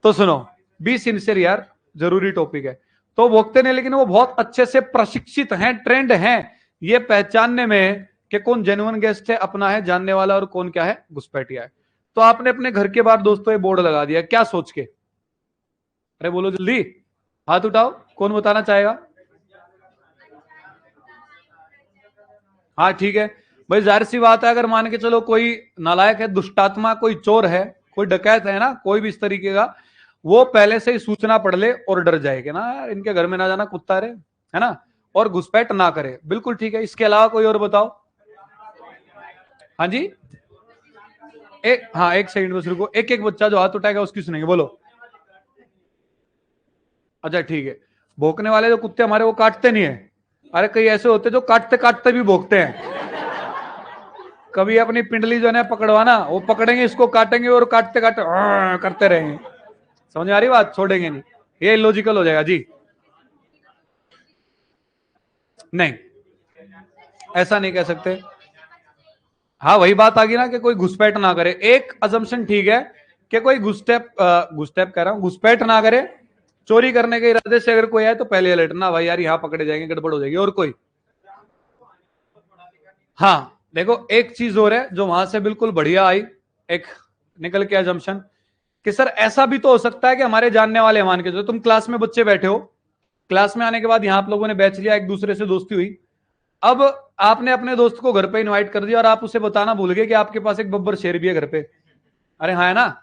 तो सुनो, बी सिंसियर यार, जरूरी टॉपिक है। तो भोगते नहीं, लेकिन वो बहुत अच्छे से प्रशिक्षित हैं, ट्रेंड हैं ये पहचानने में कि कौन जेन्युइन गेस्ट है, अपना है, जानने वाला, और कौन क्या है, घुसपैठिया है। तो आपने अपने घर के बाहर दोस्तों ये बोर्ड लगा दिया, क्या सोच के? अरे बोलो जल्दी, हाथ उठाओ, कौन बताना चाहेगा? हाँ ठीक है भाई, जाहिर सी बात है, अगर मान के चलो कोई नालायक है, दुष्टात्मा, कोई चोर है, कोई डकैत है ना, कोई भी इस तरीके का, वो पहले से ही सूचना पढ़ ले और डर जाएगा ना, यार इनके घर में ना जाना, कुत्ता रहे, है ना, और घुसपैठ ना करे। बिल्कुल ठीक है, इसके अलावा कोई और बताओ। हाँ जी, एक, हाँ एक सेकंड बस रुको, एक एक बच्चा जो हाथ उठाएगा उसकी सुनेंगे, बोलो। अच्छा ठीक है, भौंकने वाले जो कुत्ते हमारे वो काटते नहीं है। अरे कई ऐसे होते जो काटते काटते भी भौंकते हैं। कभी अपनी पिंडली जो है पकड़वाना, वो पकड़ेंगे, इसको काटेंगे और काटते काटते करते रहेंगे। समझ में आ रही बात? छोड़ेंगे नहीं, ये लॉजिकल हो जाएगा जी। नहीं, ऐसा नहीं कह सकते। हाँ वही बात आ गई ना कि कोई घुसपैठ ना करे। एक अजम्पशन ठीक है कि कोई घुसपैठ कह रहा हूं, घुसपैठ ना करे, चोरी करने के इरादे से अगर कोई आए तो पहले अलर्ट ना, भाई यार यहाँ पकड़े जाएंगे, गड़बड़ हो जाएगी। और कोई? हाँ देखो, एक चीज और है जो वहां से बिल्कुल बढ़िया आई, एक निकल के अजम्पशन, कि सर ऐसा भी तो हो सकता है कि हमारे जानने वाले, मान के जो तुम क्लास में बच्चे बैठे हो, क्लास में आने के बाद यहाँ आप लोगों ने बैच लिया, एक दूसरे से दोस्ती हुई, अब आपने अपने दोस्त को घर पे इनवाइट कर दिया और आप उसे बताना भूल गए कि आपके पास एक बब्बर शेर भी है घर पे। अरे हाँ है ना,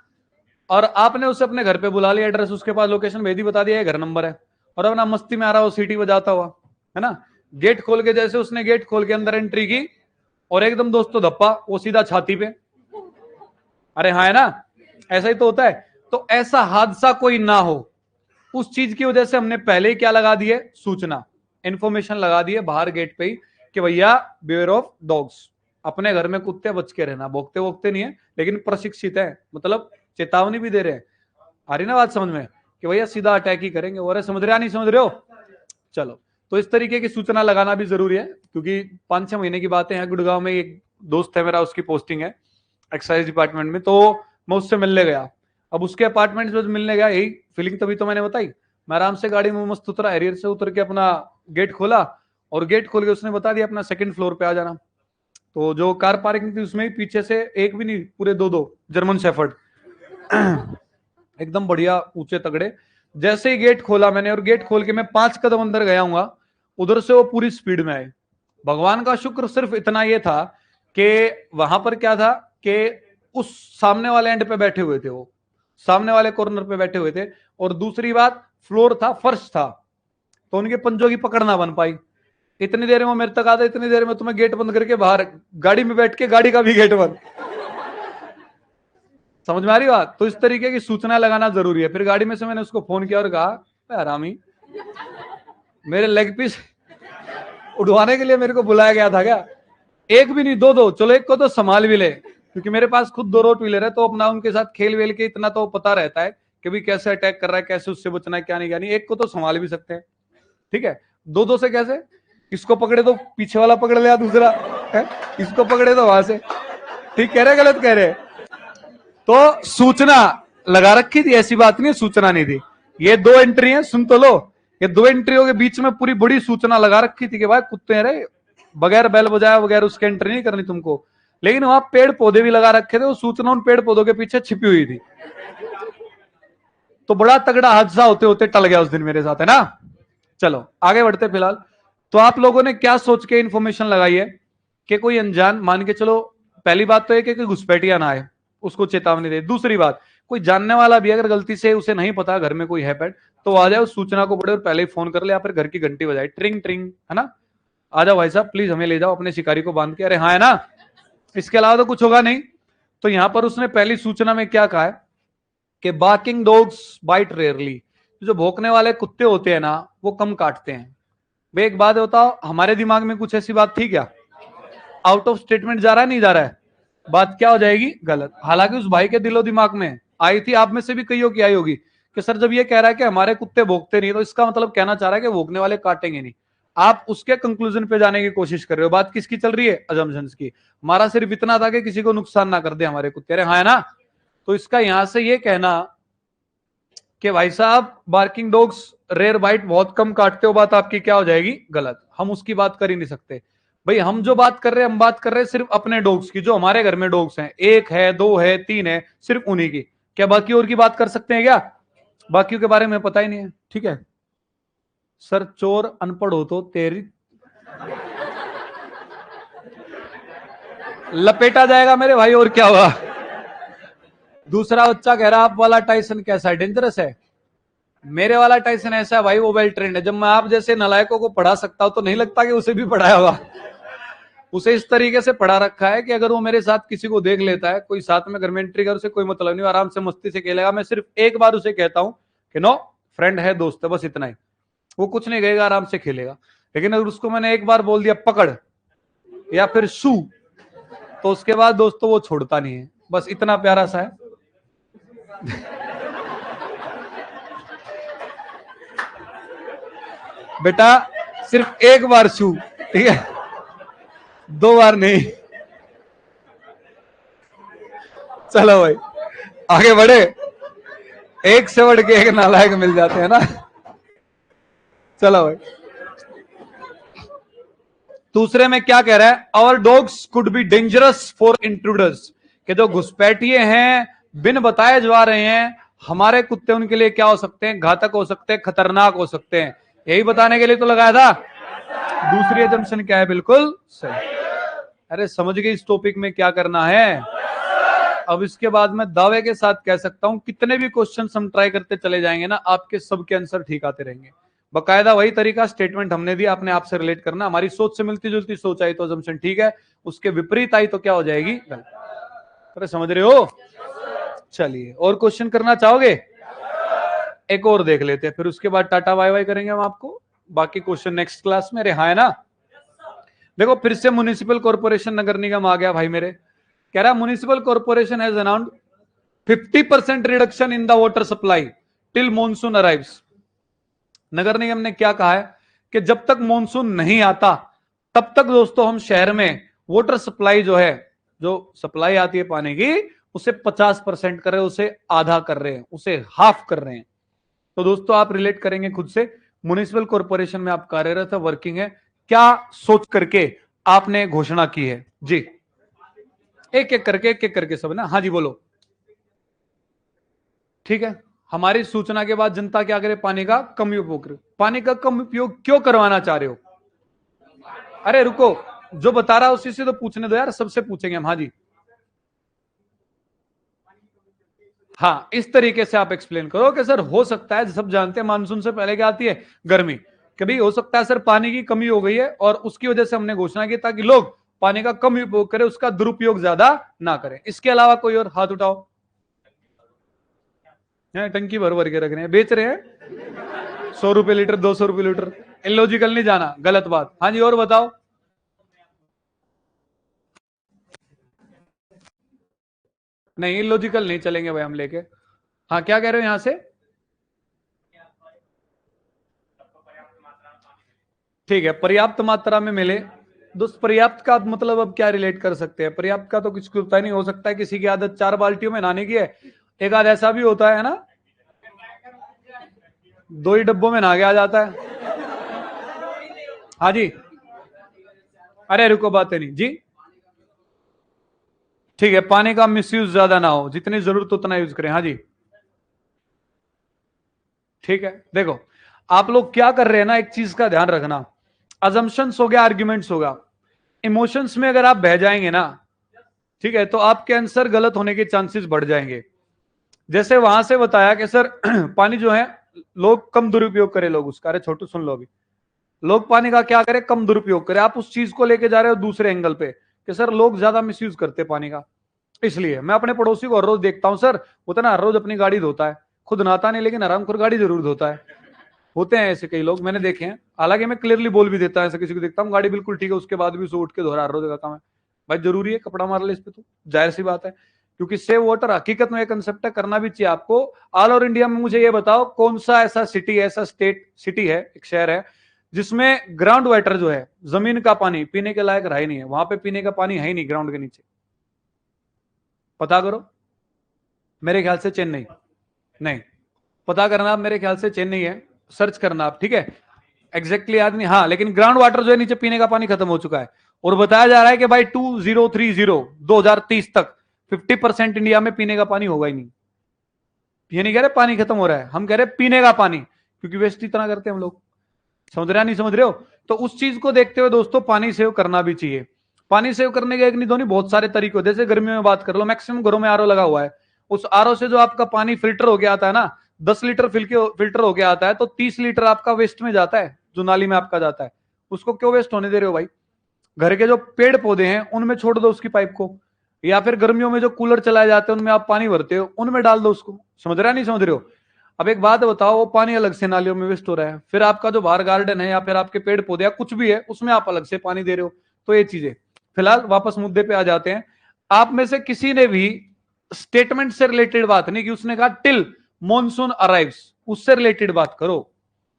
और आपने उसे अपने घर पे बुला लिया, एड्रेस उसके पास, लोकेशन भेज दी, बता दिया ये घर नंबर है, और अपना मस्ती में आ रहा हो, सीटी बजाता हुआ, है ना, गेट खोल के, जैसे उसने गेट खोल के अंदर एंट्री की और एकदम दोस्तों धप्पा, वो सीधा छाती पे। अरे हाँ है ना, ऐसा ही तो होता है। तो ऐसा हादसा कोई ना हो, उस चीज की वजह से हमने पहले ही क्या लगा दिए, सूचना, इंफॉर्मेशन लगा दी है बाहर गेट पे ही, कि भैया बिवेयर ऑफ डॉग्स, अपने घर में कुत्ते बच के रहना, भोगते भोगते नहीं है लेकिन प्रशिक्षित है, मतलब चेतावनी भी दे रहे हैं। आ रही ना बात समझ में कि भैया सीधा अटैक ही करेंगे, और समझ रहे या नहीं समझ रहे हो? चलो, तो इस तरीके की सूचना लगाना भी जरूरी है, क्योंकि 5-6 महीने की बातें हैं। गुड़गांव में एक दोस्त है मेरा, उसकी पोस्टिंग है एक्साइज डिपार्टमेंट में, तो मैं उससे मिलने गया। अब उसके अपार्टमेंट में मिलने गया, यही फीलिंग तभी तो मैंने बताई। मैं आराम से गाड़ी में मस्त उतरा, हैरियर से उतर के अपना गेट खोला, और गेट खोल के उसने बता दिया अपना सेकंड फ्लोर पे आ जाना। तो जो कार पार्किंग थी उसमें ही पीछे से एक भी नहीं, पूरे दो जर्मन शेफर्ड एकदम बढ़िया ऊंचे तगड़े। जैसे ही गेट खोला मैंने, और गेट खोल के मैं 5 कदम अंदर गया हूँ, उधर से वो पूरी स्पीड में आए। भगवान का शुक्र सिर्फ इतना ये था कि वहां पर क्या था कि उस सामने वाले एंड पे बैठे हुए थे, वो सामने वाले कॉर्नर पे बैठे हुए थे, और दूसरी बात फ्लोर था, फर्श था, तो उनके पंजों की पकड़ ना बन पाई। इतनी देर में वो मेरे तक आता, इतनी देर में तुम्हें गेट बंद करके बाहर गाड़ी में बैठ के, गाड़ी का भी गेट बंद। समझ में आ रही बात? तो इस तरीके की सूचना लगाना जरूरी है। फिर गाड़ी में से मैंने उसको फोन किया और कहा, हरामी, मेरे लेग पीस उड़वाने के लिए मेरे को बुलाया गया था क्या? एक भी नहीं, दो, चलो एक को तो संभाल भी ले, क्योंकि मेरे पास खुद 2 रोट व्हीलर है, तो अपना उनके साथ खेल वेल के इतना तो पता रहता है कि भाई कैसे अटैक कर रहा है, कैसे उससे बचना है, क्या नहीं क्या नहीं। एक को तो संभाल भी सकते हैं, ठीक है, 2 से कैसे? इसको पकड़े तो पीछे वाला पकड़ लिया दूसरा है? इसको पकड़े तो वहां से। ठीक कह रहे, गलत कह रहे? तो सूचना लगा रखी थी, ऐसी बात नहीं सूचना नहीं थी। ये 2 एंट्री है, सुन तो लो, ये 2 एंट्रियों के बीच में पूरी बड़ी सूचना लगा रखी थी कि भाई कुत्ते हैं रे, बगैर बैल बजाया बगैर उसके एंट्री नहीं करनी तुमको। लेकिन वहां पेड़ पौधे भी लगा रखे थे, वो सूचना उन पेड़ पौधों के पीछे छिपी हुई थी। तो बड़ा तगड़ा हादसा होते होते टल गया उस दिन मेरे साथ, है ना। चलो आगे बढ़ते। फिलहाल तो आप लोगों ने क्या सोच के इंफॉर्मेशन लगाई है कि कोई अनजान, मान के चलो, पहली बात तो है कि घुसपैठिया ना आए, उसको चेतावनी दे। दूसरी बात, कोई जानने वाला भी अगर गलती से, उसे नहीं पता घर में कोई है पेट, तो आ जाए, उस सूचना को पढ़े और पहले ही फोन कर ले, या फिर घर की घंटी बजाए, ट्रिंग ट्रिंग, है ना, आ जाओ भाई साहब प्लीज हमें ले जाओ अपने शिकारी को बांध के। अरे हाँ, है ना, इसके अलावा तो कुछ होगा नहीं। तो यहां पर उसने पहली सूचना में क्या कहा है कि बार्किंग डॉग्स बाइट रेयरली, जो भौंकने वाले कुत्ते होते हैं ना, वो कम काटते हैं। भाई एक बात बताओ, हमारे दिमाग में कुछ ऐसी बात थी क्या? आउट ऑफ स्टेटमेंट जा रहा है, नहीं जा रहा है? बात क्या हो जाएगी? गलत। हालांकि उस भाई के दिलो दिमाग में आई थी, आप में से भी कईयों की आई होगी कि सर जब ये कह रहा है कि हमारे कुत्ते भौंकते नहीं, तो इसका मतलब कहना चाह रहा है कि भौंकने वाले काटेंगे नहीं। आप उसके कंक्लूजन पे जाने की कोशिश कर रहे हो। बात किसकी चल रही है? अजम्पशंस की। हमारा सिर्फ इतना था कि किसी को नुकसान ना कर दे हमारे कुत्ते। अरे हाँ, है ना। तो इसका यहां से ये कहना कि भाई साहब बार्किंग डॉग्स रेयर बाइट, बहुत कम काटते हो, बात आपकी क्या हो जाएगी? गलत। हम उसकी बात कर ही नहीं सकते भाई। हम जो बात कर रहे हैं, हम बात कर रहे हैं सिर्फ अपने डॉग्स की, जो हमारे घर में डॉग्स हैं, 1 है 2 है 3 है, सिर्फ उन्हीं की। क्या बाकी और की बात कर सकते हैं क्या? बाकियों के बारे में पता ही नहीं है, ठीक है। सर चोर अनपढ़ हो तो तेरी लपेटा जाएगा मेरे भाई, और क्या हुआ। दूसरा बच्चा कह रहा आप वाला टाइसन कैसा है? डेंजरस है। मेरे वाला टाइसन ऐसा है भाई, वो वेल ट्रेंड है। जब मैं आप जैसे नलायकों को पढ़ा सकता हूं, तो नहीं लगता कि उसे भी पढ़ाया होगा। उसे इस तरीके से पढ़ा रखा है कि अगर वो मेरे साथ किसी को देख लेता है, कोई साथ में घर में एंट्री कर, उसे कोई मतलब नहीं, आराम से मस्ती से खेलेगा। मैं सिर्फ एक बार उसे कहता हूं कि नो, फ्रेंड है, दोस्त है, बस इतना ही। वो कुछ नहीं कहेगा, आराम से खेलेगा। लेकिन अगर उसको मैंने एक बार बोल दिया पकड़ या फिर सू, तो उसके बाद दोस्तों वो छोड़ता नहीं है। बस इतना प्यारा सा है। बेटा सिर्फ एक बार छू, ठीक है, 2 बार नहीं। चलो भाई आगे बढ़े। एक से बढ़ के एक नालायक मिल जाते हैं ना। चलो भाई, दूसरे में क्या कह रहा है? Our dogs could be dangerous for intruders, कि जो घुसपैठिए हैं, बिन बताए जा रहे हैं, हमारे कुत्ते उनके लिए क्या हो सकते हैं? घातक हो सकते हैं, खतरनाक हो सकते हैं। यही बताने के लिए तो लगाया था। दूसरी एजम्पशन क्या है? बिल्कुल सही। अरे समझ गए इस टॉपिक में क्या करना है। अब इसके बाद मैं दावे के साथ कह सकता हूं, कितने भी क्वेश्चन हम ट्राई करते चले जाएंगे ना, आपके सबके आंसर ठीक आते रहेंगे। बकायदा वही तरीका, स्टेटमेंट हमने दिया, आपने आपसे रिलेट करना। हमारी सोच से मिलती जुलती सोच आई तो अजम्पशन ठीक है, उसके विपरीत आई तो क्या हो जाएगी? गलत। अरे समझ रहे हो? चलिए, और क्वेश्चन करना चाहोगे? एक और देख लेते हैं, फिर उसके बाद टाटा बाय बाय करेंगे हम आपको। बाकी क्वेश्चन नेक्स्ट क्लास में। हाँ है ना। देखो फिर से म्युनिसिपल कॉर्पोरेशन नगर निगम आ गया भाई मेरे। कह रहा municipal corporation has announced 50% reduction in the water supply till monsoon arrives. नगर निगम ने क्या कहा है कि जब तक मॉनसून नहीं आता तब तक दोस्तों हम शहर में वाटर सप्लाई जो है, जो सप्लाई आती है पानी की, उसे 50% कर रहे हैं, उसे आधा कर रहे हैं, उसे हाफ कर रहे हैं। तो दोस्तों आप रिलेट करेंगे खुद से, म्युनिसिपल कॉर्पोरेशन में आप कार्यरत है, वर्किंग है, क्या सोच करके आपने घोषणा की है जी? एक एक करके सब ना। हाँ जी बोलो। ठीक है, हमारी सूचना के बाद जनता क्या करे? पानी का कम उपयोग करे। पानी का कम उपयोग क्यों करवाना चाह रहे हो? अरे रुको, जो बता रहा है उसी से तो पूछने दो यार, सबसे पूछेंगे हम। हाँ जी, हाँ इस तरीके से आप एक्सप्लेन करो कि सर हो सकता है, सब जानते हैं मानसून से पहले क्या आती है? गर्मी। कभी हो सकता है सर पानी की कमी हो गई है और उसकी वजह से हमने घोषणा की ताकि लोग पानी का कम उपयोग करें, उसका दुरुपयोग ज्यादा ना करें। इसके अलावा कोई और हाथ उठाओ। टंकी भर भर के रख रहे हैं, बेच रहे हैं 100 रुपए लीटर, 200 रुपए लीटर। इलॉजिकल नहीं जाना, गलत बात। हाँ जी और बताओ। नहीं इलॉजिकल नहीं चलेंगे भाई हम लेके। हाँ क्या कह रहे हो यहां से? ठीक है, पर्याप्त मात्रा में मिले। दोस्त पर्याप्त का मतलब अब क्या रिलेट कर सकते हैं? पर्याप्त का तो कुछ होता नहीं, हो सकता है किसी की आदत 4 बाल्टियों में नहाने की है, एक आध ऐसा भी होता है ना, 2 ही डब्बों में नहा के आ जाता है। हाँ जी, अरे रुको बातें नहीं जी। ठीक है, पानी का मिसयूज ज्यादा ना हो, जितनी जरूरत उतना यूज करें। हाँ जी ठीक है, देखो आप लोग क्या कर रहे हैं ना, एक चीज का ध्यान रखना, अजम्पशंस हो गया, आर्ग्यूमेंट्स होगा, इमोशंस में अगर आप बह जाएंगे ना, ठीक है, तो आपके आंसर गलत होने के चांसेस बढ़ जाएंगे। जैसे वहां से बताया कि सर पानी जो है लोग कम दुरुपयोग करें, लोग उसका, अरे छोटू सुन लो अभी, लोग पानी का क्या करें? कम दुरुपयोग करें। आप उस चीज को लेके जा रहे हो दूसरे एंगल पे कि सर लोग ज्यादा मिसयूज करते हैं पानी का। इसलिए मैं अपने पड़ोसी को हर रोज देखता हूं सर, वो तो ना हर रोज अपनी गाड़ी धोता है, खुद नहाता नहीं लेकिन आरामखोर गाड़ी जरूर धोता है। होते हैं ऐसे कई लोग, मैंने देखे हैं। हालांकि मैं क्लियरली बोल भी देता हूं, ऐसा किसी को देखता हूँ गाड़ी बिल्कुल ठीक है, उसके बाद भी उसे उठ के धो रहा है, रोज का काम है। भाई जरूरी है कपड़ा मार ले इस पे? तो जाहिर सी बात है, क्योंकि सेव वाटर हकीकत में एक कंसेप्ट है, करना भी चाहिए आपको। ऑल ओवर इंडिया में मुझे ये बताओ कौन सा ऐसा सिटी है, ऐसा स्टेट सिटी है, एक शहर है जिसमें ग्राउंड वाटर जो है, जमीन का पानी पीने के लायक रहा ही नहीं है, वहां पे पीने का पानी है ही नहीं ग्राउंड के नीचे? पता करो। मेरे ख्याल से चेन्नई। नहीं, पता करना आप, मेरे ख्याल से चेन्नई है, सर्च करना आप, ठीक है। एग्जैक्टली याद नहीं, हाँ, लेकिन ग्राउंड वाटर जो है नीचे पीने का पानी खत्म हो चुका है। और बताया जा रहा है कि भाई 2030 तक 50% इंडिया में पीने का पानी होगा ही नहीं। ये नहीं कह रहे पानी खत्म हो रहा है, हम कह रहे पीने का पानी, क्योंकि वेस्ट इतना करते हैं हम लोग। समझ रहे नहीं समझ रहे हो? तो उस चीज को देखते हुए दोस्तों पानी सेव करना भी चाहिए। पानी सेव करने के एक नहीं दो नहीं, बहुत सारे तरीके होते हैं। जैसे गर्मियों में बात कर लो, मैक्सिमम घरों में आरओ लगा हुआ है, उस आरओ से जो आपका पानी फिल्टर हो गया आता है ना, 10 लीटर फिल्टर हो गया आता है, तो 30 लीटर आपका वेस्ट में जाता है, जो नाली में आपका जाता है। उसको क्यों वेस्ट होने दे रहे हो भाई? घर के जो पेड़ पौधे हैं उनमें छोड़ दो उसकी पाइप को, या फिर गर्मियों में जो कूलर चलाए जाते हैं उनमें आप पानी भरते हो, उनमें डाल दो उसको। समझ रहे नहीं समझ रहे हो? अब एक बात बताओ, वो पानी अलग से नालियों में वेस्ट हो रहा है, फिर आपका जो बाहर गार्डन है या फिर आपके पेड़ पौधे या कुछ भी है उसमें आप अलग से पानी दे रहे हो। तो ये चीजें, फिलहाल वापस मुद्दे पे आ जाते हैं। आप में से किसी ने भी स्टेटमेंट से रिलेटेड बात नहीं की, उसने कहा टिल मॉनसून अराइव्स, उससे रिलेटेड बात करो।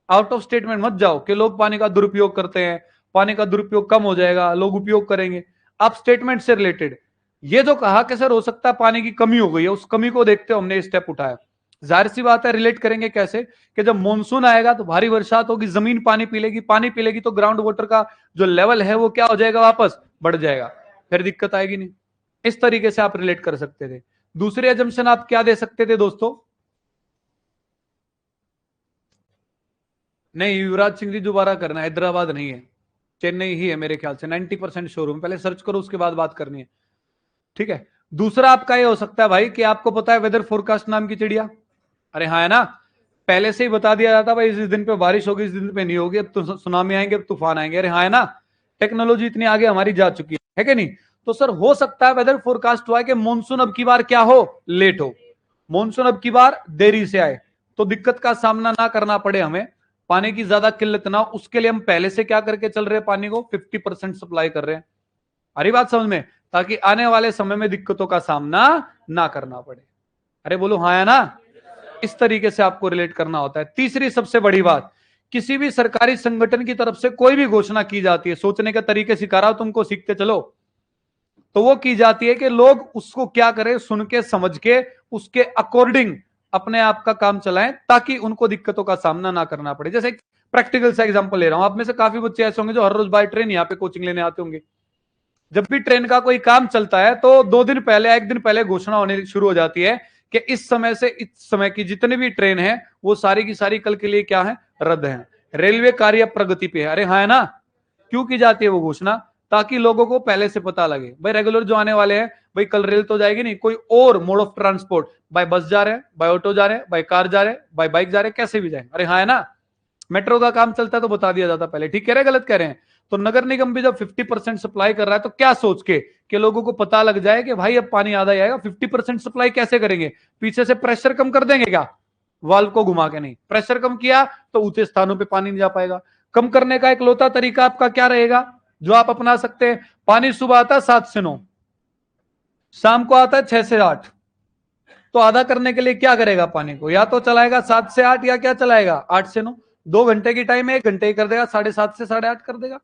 आउट ऑफ स्टेटमेंट मत जाओ कि लोग पानी का दुरुपयोग करते हैं, पानी का दुरुपयोग कम हो जाएगा, लोग उपयोग करेंगे। आप स्टेटमेंट से रिलेटेड ये जो कहा कि सर हो सकता है पानी की कमी हो गई है, उस कमी को देखते हुए हमने स्टेप उठाया। जाहिर सी बात है, रिलेट करेंगे कैसे कि जब मॉनसून आएगा तो भारी बरसात होगी, जमीन पानी पी लेगी, पानी पी लेगी तो ग्राउंड वाटर का जो लेवल है वो क्या हो जाएगा? वापस बढ़ जाएगा, फिर दिक्कत आएगी नहीं। इस तरीके से आप रिलेट कर सकते थे। दूसरे एजम्पशन आप क्या दे सकते थे दोस्तों? नहीं, युवराज सिंह जी दोबारा करना, हैदराबाद नहीं है, चेन्नई ही है मेरे ख्याल से, 90% शोरूम। पहले सर्च करो उसके बाद बात करनी है, ठीक है। दूसरा आपका ये हो सकता है भाई कि आपको पता है वेदर फोरकास्ट नाम की चिड़िया? अरे हाँ है ना, पहले से ही बता दिया जाता भाई इस दिन पे बारिश होगी, इस दिन पे नहीं होगी, अब तो सुनामी आएंगे, अब तूफान आएंगे। अरे हाँ है ना, टेक्नोलॉजी इतनी आगे हमारी जा चुकी है कि नहीं? तो सर हो सकता है वेदर फोरकास्ट हुआ है कि मानसून अब की बार क्या हो? लेट हो, मानसून अब की बार देरी से आए, तो दिक्कत का सामना ना करना पड़े हमें, पानी की ज्यादा किल्लत ना हो, उसके लिए हम पहले से क्या करके चल रहे हैं? पानी को 50% सप्लाई कर रहे हैं। अरे बात समझ में, ताकि आने वाले समय में दिक्कतों का सामना ना करना पड़े। अरे बोलो हाँ या ना। इस तरीके से आपको रिलेट करना होता है। तीसरी सबसे बड़ी बात, किसी भी सरकारी संगठन की तरफ से कोई भी घोषणा की जाती है, सोचने के तरीके सिखा रहा हूं तुमको, सीखते चलो, तो वो की जाती है कि लोग उसको क्या करें, सुन के समझ के उसके अकॉर्डिंग अपने आप का काम चलाएं, ताकि उनको दिक्कतों का सामना ना करना पड़े। जैसे एक प्रैक्टिकल सा एग्जांपल ले रहा हूं, आप में से काफी बच्चे ऐसे होंगे जो हर रोज बाय ट्रेन यहाँ पे कोचिंग लेने आते होंगे। जब भी ट्रेन का कोई काम चलता है तो 2 दिन पहले, 1 दिन पहले घोषणा होने शुरू हो जाती है कि इस समय से इस समय की जितनी भी ट्रेन है वो सारी की सारी कल के लिए क्या है, रद्द है, रेलवे कार्य प्रगति पे है। अरे हाँ है ना। क्यों की जाती है वो घोषणा? ताकि लोगों को पहले से पता लगे, भाई रेगुलर जो आने वाले हैं, भाई कल रेल तो जाएगी नहीं, कोई और मोड ऑफ ट्रांसपोर्ट, बाय बस जा रहे हैं, बाय ऑटो जा रहे हैं, बाय कार जा रहे हैं, बाय बाइक जा रहे हैं, कैसे भी जाए। अरे हाँ है ना। मेट्रो का काम चलता है तो बता दिया जाता पहले, ठीक कह रहे हैं गलत कह रहे हैं? तो नगर निगम भी जब 50% सप्लाई कर रहा है तो क्या सोच के कि लोगों को पता लग जाए कि भाई अब पानी आधा ही आएगा, 50% सप्लाई कैसे करेंगे? पीछे से प्रेशर कम कर देंगे क्या? वाल्व को घुमा के नहीं, प्रेशर कम किया तो ऊंचे स्थानों पे पानी नहीं जा पाएगा। कम करने का एक लौता तरीका आपका क्या रहेगा जो आप अपना सकते हैं? पानी सुबह आता है 7 से 9, शाम को आता है 6 से 8, तो आधा करने के लिए क्या करेगा? पानी को या तो चलाएगा 7 से 8 या क्या चलाएगा 8 से 9। 2 घंटे की टाइम है, 1 घंटे ही कर देगा, 7:30 से 8:30 कर देगा।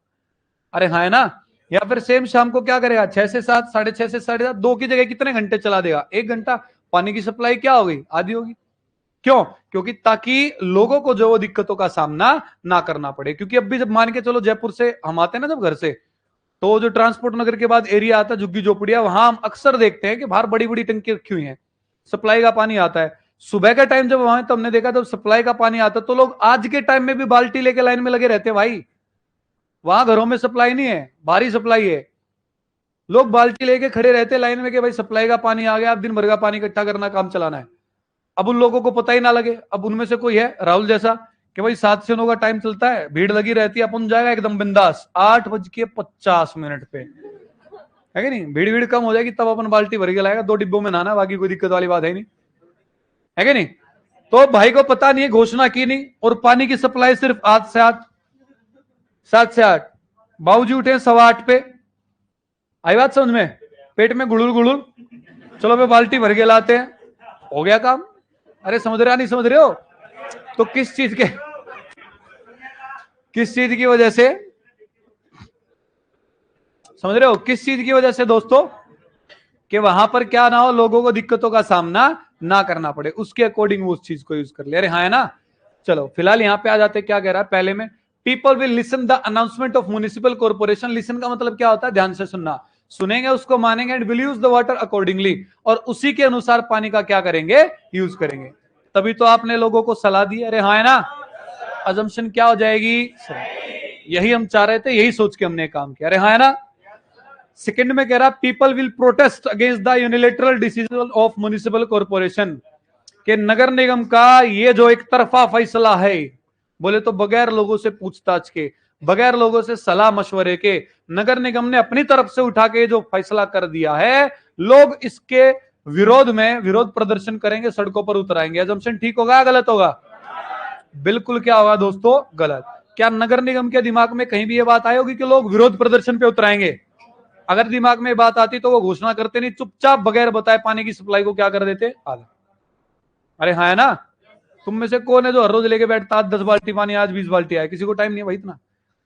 अरे हाँ है ना। या फिर सेम शाम को क्या करेगा, 6 से 7, 6:30 से 7:30, 2 की जगह कितने घंटे चला देगा? 1 घंटा। पानी की सप्लाई क्या होगी? आधी होगी। क्यों? क्योंकि ताकि लोगों को जो दिक्कतों का सामना ना करना पड़े। क्योंकि अब भी जब मान के चलो जयपुर से हम आते हैं ना जब घर से, तो जो ट्रांसपोर्ट नगर के बाद एरिया आता है झुग्गी झोपड़िया, वहां हम अक्सर देखते हैं कि बाहर बड़ी बड़ी टंकी रखी हुई है, सप्लाई का पानी आता है। सुबह का टाइम जब वहां तो हमने देखा जब सप्लाई का पानी आता तो लोग आज के टाइम में भी बाल्टी लेके लाइन में लगे रहते हैं भाई। वहां घरों में सप्लाई नहीं है, भारी सप्लाई है। लोग बाल्टी लेके खड़े रहते लाइन में कि भाई सप्लाई का पानी आ गया, अब दिन भर का पानी इकट्ठा करना, काम चलाना है। अब उन लोगों को पता ही ना लगे। अब उनमें से कोई है राहुल जैसा कि भाई 7 से 9 का टाइम चलता है, भीड़ लगी रहती है, अपन जाएगा एकदम बिंदास 8:50 पे, है कि नहीं? भीड़ भीड़ कम हो जाएगी तब अपन बाल्टी भर के लाएगा, 2 डिब्बों में नहाना, बाकी कोई दिक्कत वाली बात है नहीं, है कि नहीं? तो भाई को पता नहीं है, घोषणा की नहीं, और पानी की सप्लाई सिर्फ 8 से 8, 7 से 8। बाबूजी उठे 8:15 पे, आई बात समझ में? पेट में गुड़ुल गुड़ुल, चलो मैं बाल्टी भर के लाते हैं, हो गया काम। अरे समझ रहे नहीं समझ रहे हो? तो किस चीज की वजह से, समझ रहे हो किस चीज की वजह से दोस्तों? कि वहां पर क्या ना हो, लोगों को दिक्कतों का सामना ना करना पड़े, उसके अकॉर्डिंग वो उस चीज को यूज कर ले। अरे हाँ है ना। चलो फिलहाल यहां पे आ जाते, क्या कह रहा है पहले में, people will listen the announcement of municipal corporation. Listen का मतलब क्या होता है? ध्यान से सुनना, सुनेंगे उसको, मानेंगे, and will use the water accordingly, और उसी के अनुसार पानी का क्या करेंगे? यूज करेंगे। तभी तो आपने लोगों को सलाह दी। अरे हाँ है ना। अजम्पशन क्या हो जाएगी? यही हम चाह रहे थे, यही सोच के हमने काम किया। अरे हाँ है ना। सेकंड में कह रहा people will protest against the unilateral decision of municipal corporation, के नगर निगम का ये जो एक तरफा फैसला है, बोले तो बगैर लोगों से पूछताछ के, बगैर लोगों से सलाह मशवरे के, नगर निगम ने अपनी तरफ से उठा के जो फैसला कर दिया है, लोग इसके विरोध में विरोध प्रदर्शन करेंगे, सड़कों पर उतर आएंगे। अजम्पशन ठीक होगा या गलत होगा? बिल्कुल क्या होगा दोस्तों? गलत। क्या नगर निगम के दिमाग में कहीं भी ये बात आई होगी कि लोग विरोध प्रदर्शन पे उतराएंगे? अगर दिमाग में बात आती तो वो घोषणा करते नहीं, चुपचाप बगैर बताए पानी की सप्लाई को क्या कर देते? आधा। अरे हाँ है ना। तुम में से कौन है जो हर रोज लेके बैठता 10 बाल्टी पानी, आज 20 बाल्टी आए, किसी को टाइम नहीं है भाई इतना?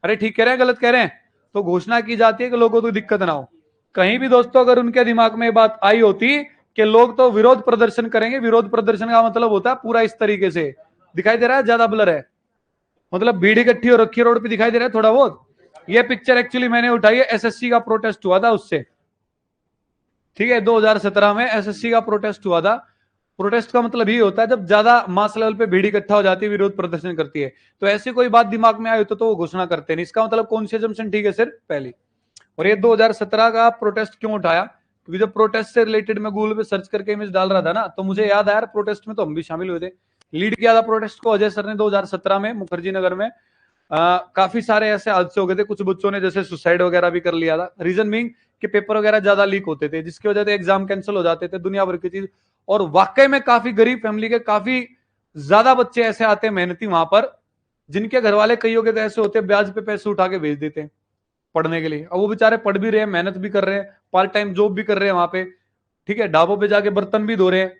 अरे ठीक कह रहे हैं गलत कह रहे हैं? तो घोषणा की जाती है कि लोगों को दिक्कत ना हो। कहीं भी दोस्तों अगर उनके दिमाग में बात आई होती कि लोग तो विरोध प्रदर्शन करेंगे, विरोध प्रदर्शन का मतलब होता है पूरा इस तरीके से, दिखाई दे रहा है? ज्यादा ब्लर है, मतलब भीड़ इकट्ठी हो रखी है रोड पे, दिखाई दे रहा है थोड़ा बहुत? ये पिक्चर एक्चुअली मैंने उठाई है, एसएससी का प्रोटेस्ट हुआ था उससे, ठीक है? 2017 में एसएससी का प्रोटेस्ट हुआ था। प्रोटेस्ट का मतलब ये होता है जब ज्यादा मास लेवल पे भीड़ इकट्ठा हो जाती है, विरोध प्रदर्शन करती है, तो ऐसी कोई बात दिमाग में आई तो वो घोषणा करते नहीं। इसका मतलब कौन सी assumption ठीक है? सिर्फ पहली। और ये 2017 का प्रोटेस्ट क्यों उठाया? क्योंकि जब प्रोटेस्ट से रिलेटेड मैं गूगल पे सर्च करके इमेज डाल रहा था ना, तो मुझे याद आया प्रोटेस्ट में तो हम भी शामिल हुए थे। लीड किया था प्रोटेस्ट को अजय सर ने 2017 में मुखर्जी नगर में। काफी सारे ऐसे हादसे हो गए थे, कुछ बच्चों ने जैसे सुसाइड वगैरह भी कर लिया था। रीजन बीइंग कि पेपर वगैरह ज्यादा लीक होते थे, जिसकी वजह से एग्जाम कैंसिल हो जाते थे, दुनिया भर की चीज। और वाकई में काफी गरीब फैमिली के काफी ज्यादा बच्चे ऐसे आते हैं मेहनती वहां पर, जिनके घर वाले कईयों के तो ऐसे होते हैं ब्याज पे पैसे उठा के भेज देते हैं पढ़ने के लिए। अब वो बेचारे पढ़ भी रहे हैं, मेहनत भी कर रहे हैं, पार्ट टाइम जॉब भी कर रहे हैं वहां पे, ठीक है, ढाबों पे जाके बर्तन भी धो रहे हैं,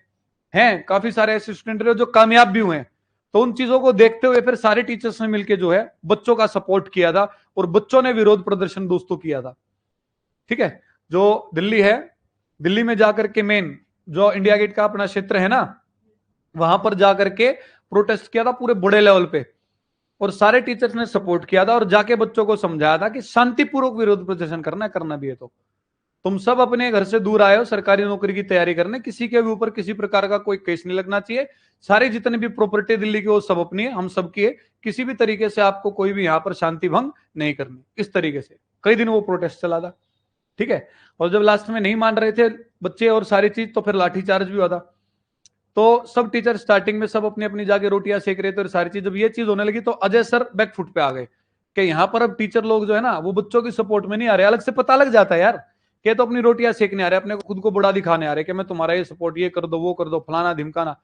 हैं काफी सारे ऐसे स्टूडेंट रहे जो कामयाब भी हुए हैं। तो उन चीजों को देखते हुए फिर सारे टीचर्स ने मिलकर जो है बच्चों का सपोर्ट किया था और बच्चों ने विरोध प्रदर्शन दोस्तों किया था। ठीक है, जो दिल्ली है, दिल्ली में जाकर के मेन जो इंडिया गेट का अपना क्षेत्र है ना, वहां पर जाकर के प्रोटेस्ट किया था पूरे बड़े लेवल पे, और सारे टीचर्स ने सपोर्ट किया था और जाके बच्चों को समझाया था कि शांतिपूर्वक विरोध प्रदर्शन करना भी है। तो तुम सब अपने घर से दूर आए हो सरकारी नौकरी की तैयारी करने, किसी के भी ऊपर किसी प्रकार का कोई केस नहीं लगना चाहिए। सारी जितनी भी प्रॉपर्टी दिल्ली की वो सब अपनी है, हम सबकी है। किसी भी तरीके से आपको कोई भी यहाँ पर शांति भंग नहीं करनी। इस तरीके से कई दिन वो प्रोटेस्ट चला था। ठीक है, और जब लास्ट में नहीं मान रहे थे बच्चे और सारी चीज, तो फिर लाठीचार्ज भी हुआ था। तो सब टीचर स्टार्टिंग में सब अपनी अपनी जाके रोटियां सेक रहे थे और सारी चीज। जब ये चीज होने लगी तो अजय सर बैकफुट पे आ गए कि यहाँ पर अब टीचर लोग जो है ना वो बच्चों की सपोर्ट में नहीं आ रहे। अलग से पता लग जाता है यार कि तो अपनी रोटियां सेकने आ रहे, अपने को खुद को बड़ा दिखाने आ रहे कि मैं तुम्हारा ये सपोर्ट, ये कर दो वो कर दो, फलाना धिमकाना।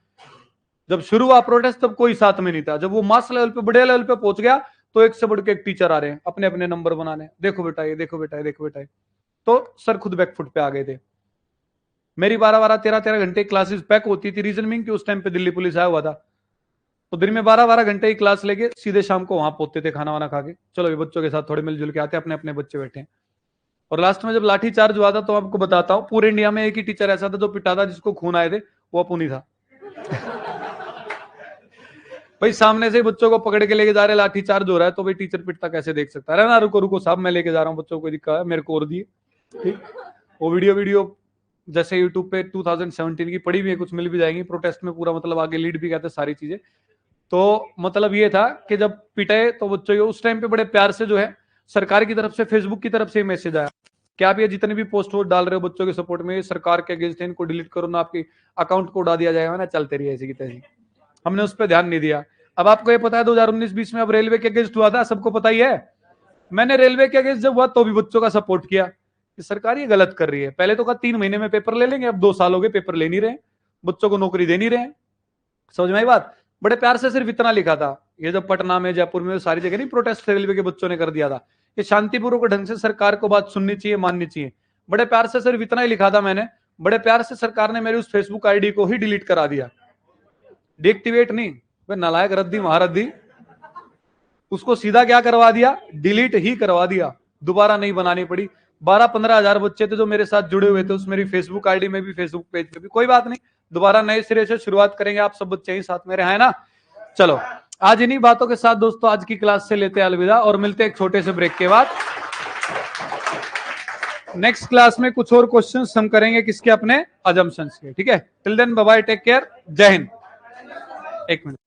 जब शुरू हुआ प्रोटेस्ट तब कोई साथ में नहीं था। जब वो मास लेवल पे बड़े लेवल पे पहुंच गया तो एक से बढ़ के एक टीचर आ रहे हैं अपने अपने नंबर बनाने, देखो बेटा ये, देखो बेटा ये, देखो बेटा ये। तो सर खुद बैकफुट पे आ गए थे। मेरी 12-12 13-13 घंटे क्लासेस पैक होती थी। रीजन मीन कि उस टाइम पे दिल्ली पुलिस आया हुआ था, तो दिन में 12-12 घंटे की क्लास लेके सीधे शाम को वहां पहुंचते थे खाना वाना खा के। चलो ये बच्चों के साथ थोड़े मिलजुल के आते, अपने अपने बच्चे बैठे हैं। और लास्ट में जब लाठी चार्ज हुआ था तो आपको बताता हूं, पूरे इंडिया में एक ही टीचर ऐसा था जो पिटा था, जिसको खून आए थे, वो अपुनी था। भाई सामने से बच्चों को पकड़ के लेके जा रहे, लाठी चार्ज हो रहा है, तो भाई टीचर पिटता कैसे देख सकता है ना। रुको रुको साहब, मैं लेके जा रहा हूँ बच्चों को, दिक्कत है मेरे को और दिए। ठीक, वो वीडियो जैसे यूट्यूब पे 2017 की पड़ी भी है, कुछ मिल भी जाएंगी। प्रोटेस्ट में पूरा मतलब आगे लीड भी करते सारी चीजें। तो मतलब ये था कि जब पिटाए तो बच्चों उस टाइम पे बड़े प्यार से जो है सरकार की तरफ से, फेसबुक की तरफ से मैसेज आया कि आप ये जितने भी पोस्ट डाल रहे हो बच्चों के सपोर्ट में, सरकार के अगेंस्ट है, इनको डिलीट करो ना, आपके अकाउंट को उड़ा दिया जाएगा ना। चलते रही ऐसी की तैसी। हमने उस पर ध्यान नहीं दिया। अब आपको ये पता है 2019-20 में अब रेलवे के अगेंस्ट हुआ था, सबको पता ही है। मैंने रेलवे के अगेंस्ट जब हुआ तो भी बच्चों का सपोर्ट किया कि सरकार ये गलत कर रही है। पहले तो कहा 3 महीने में पेपर ले लेंगे, अब 2 साल हो गए पेपर ले नहीं रहे, बच्चों को नौकरी दे नहीं रहे। समझ में आई बात? बड़े प्यार से सिर्फ इतना लिखा था। ये जब पटना में, जयपुर में, सारी जगह नहीं प्रोटेस्ट रेलवे के बच्चों ने कर दिया था कि शांतिपूर्वक ढंग से सरकार को बात सुननी चाहिए, माननी चाहिए। बड़े प्यार से सिर्फ इतना ही लिखा था मैंने। बड़े प्यार से सरकार ने मेरी उस फेसबुक आईडी को ही डिलीट करा दिया, डीएक्टिवेट नहीं। वह नालायक रद्दी महारद्दी, उसको सीधा क्या करवा दिया, डिलीट ही करवा दिया, दोबारा नहीं बनानी पड़ी। 12-15 हजार बच्चे थे जो मेरे साथ जुड़े हुए थे उस मेरी फेसबुक आईडी में भी, फेसबुक पेज पे भी। कोई बात नहीं, दोबारा नए सिरे से शुरुआत करेंगे। आप सब बच्चे ही साथ मेरे हैं ना। चलो आज इन्हीं बातों के साथ दोस्तों आज की क्लास से लेते हैं अलविदा और मिलते हैं एक छोटे से ब्रेक के बाद। नेक्स्ट क्लास में कुछ और क्वेश्चंस हम करेंगे किसके, अपने अजम्पशंस के। ठीक है, till then bye bye, take care, जय हिंद। एक मिनट।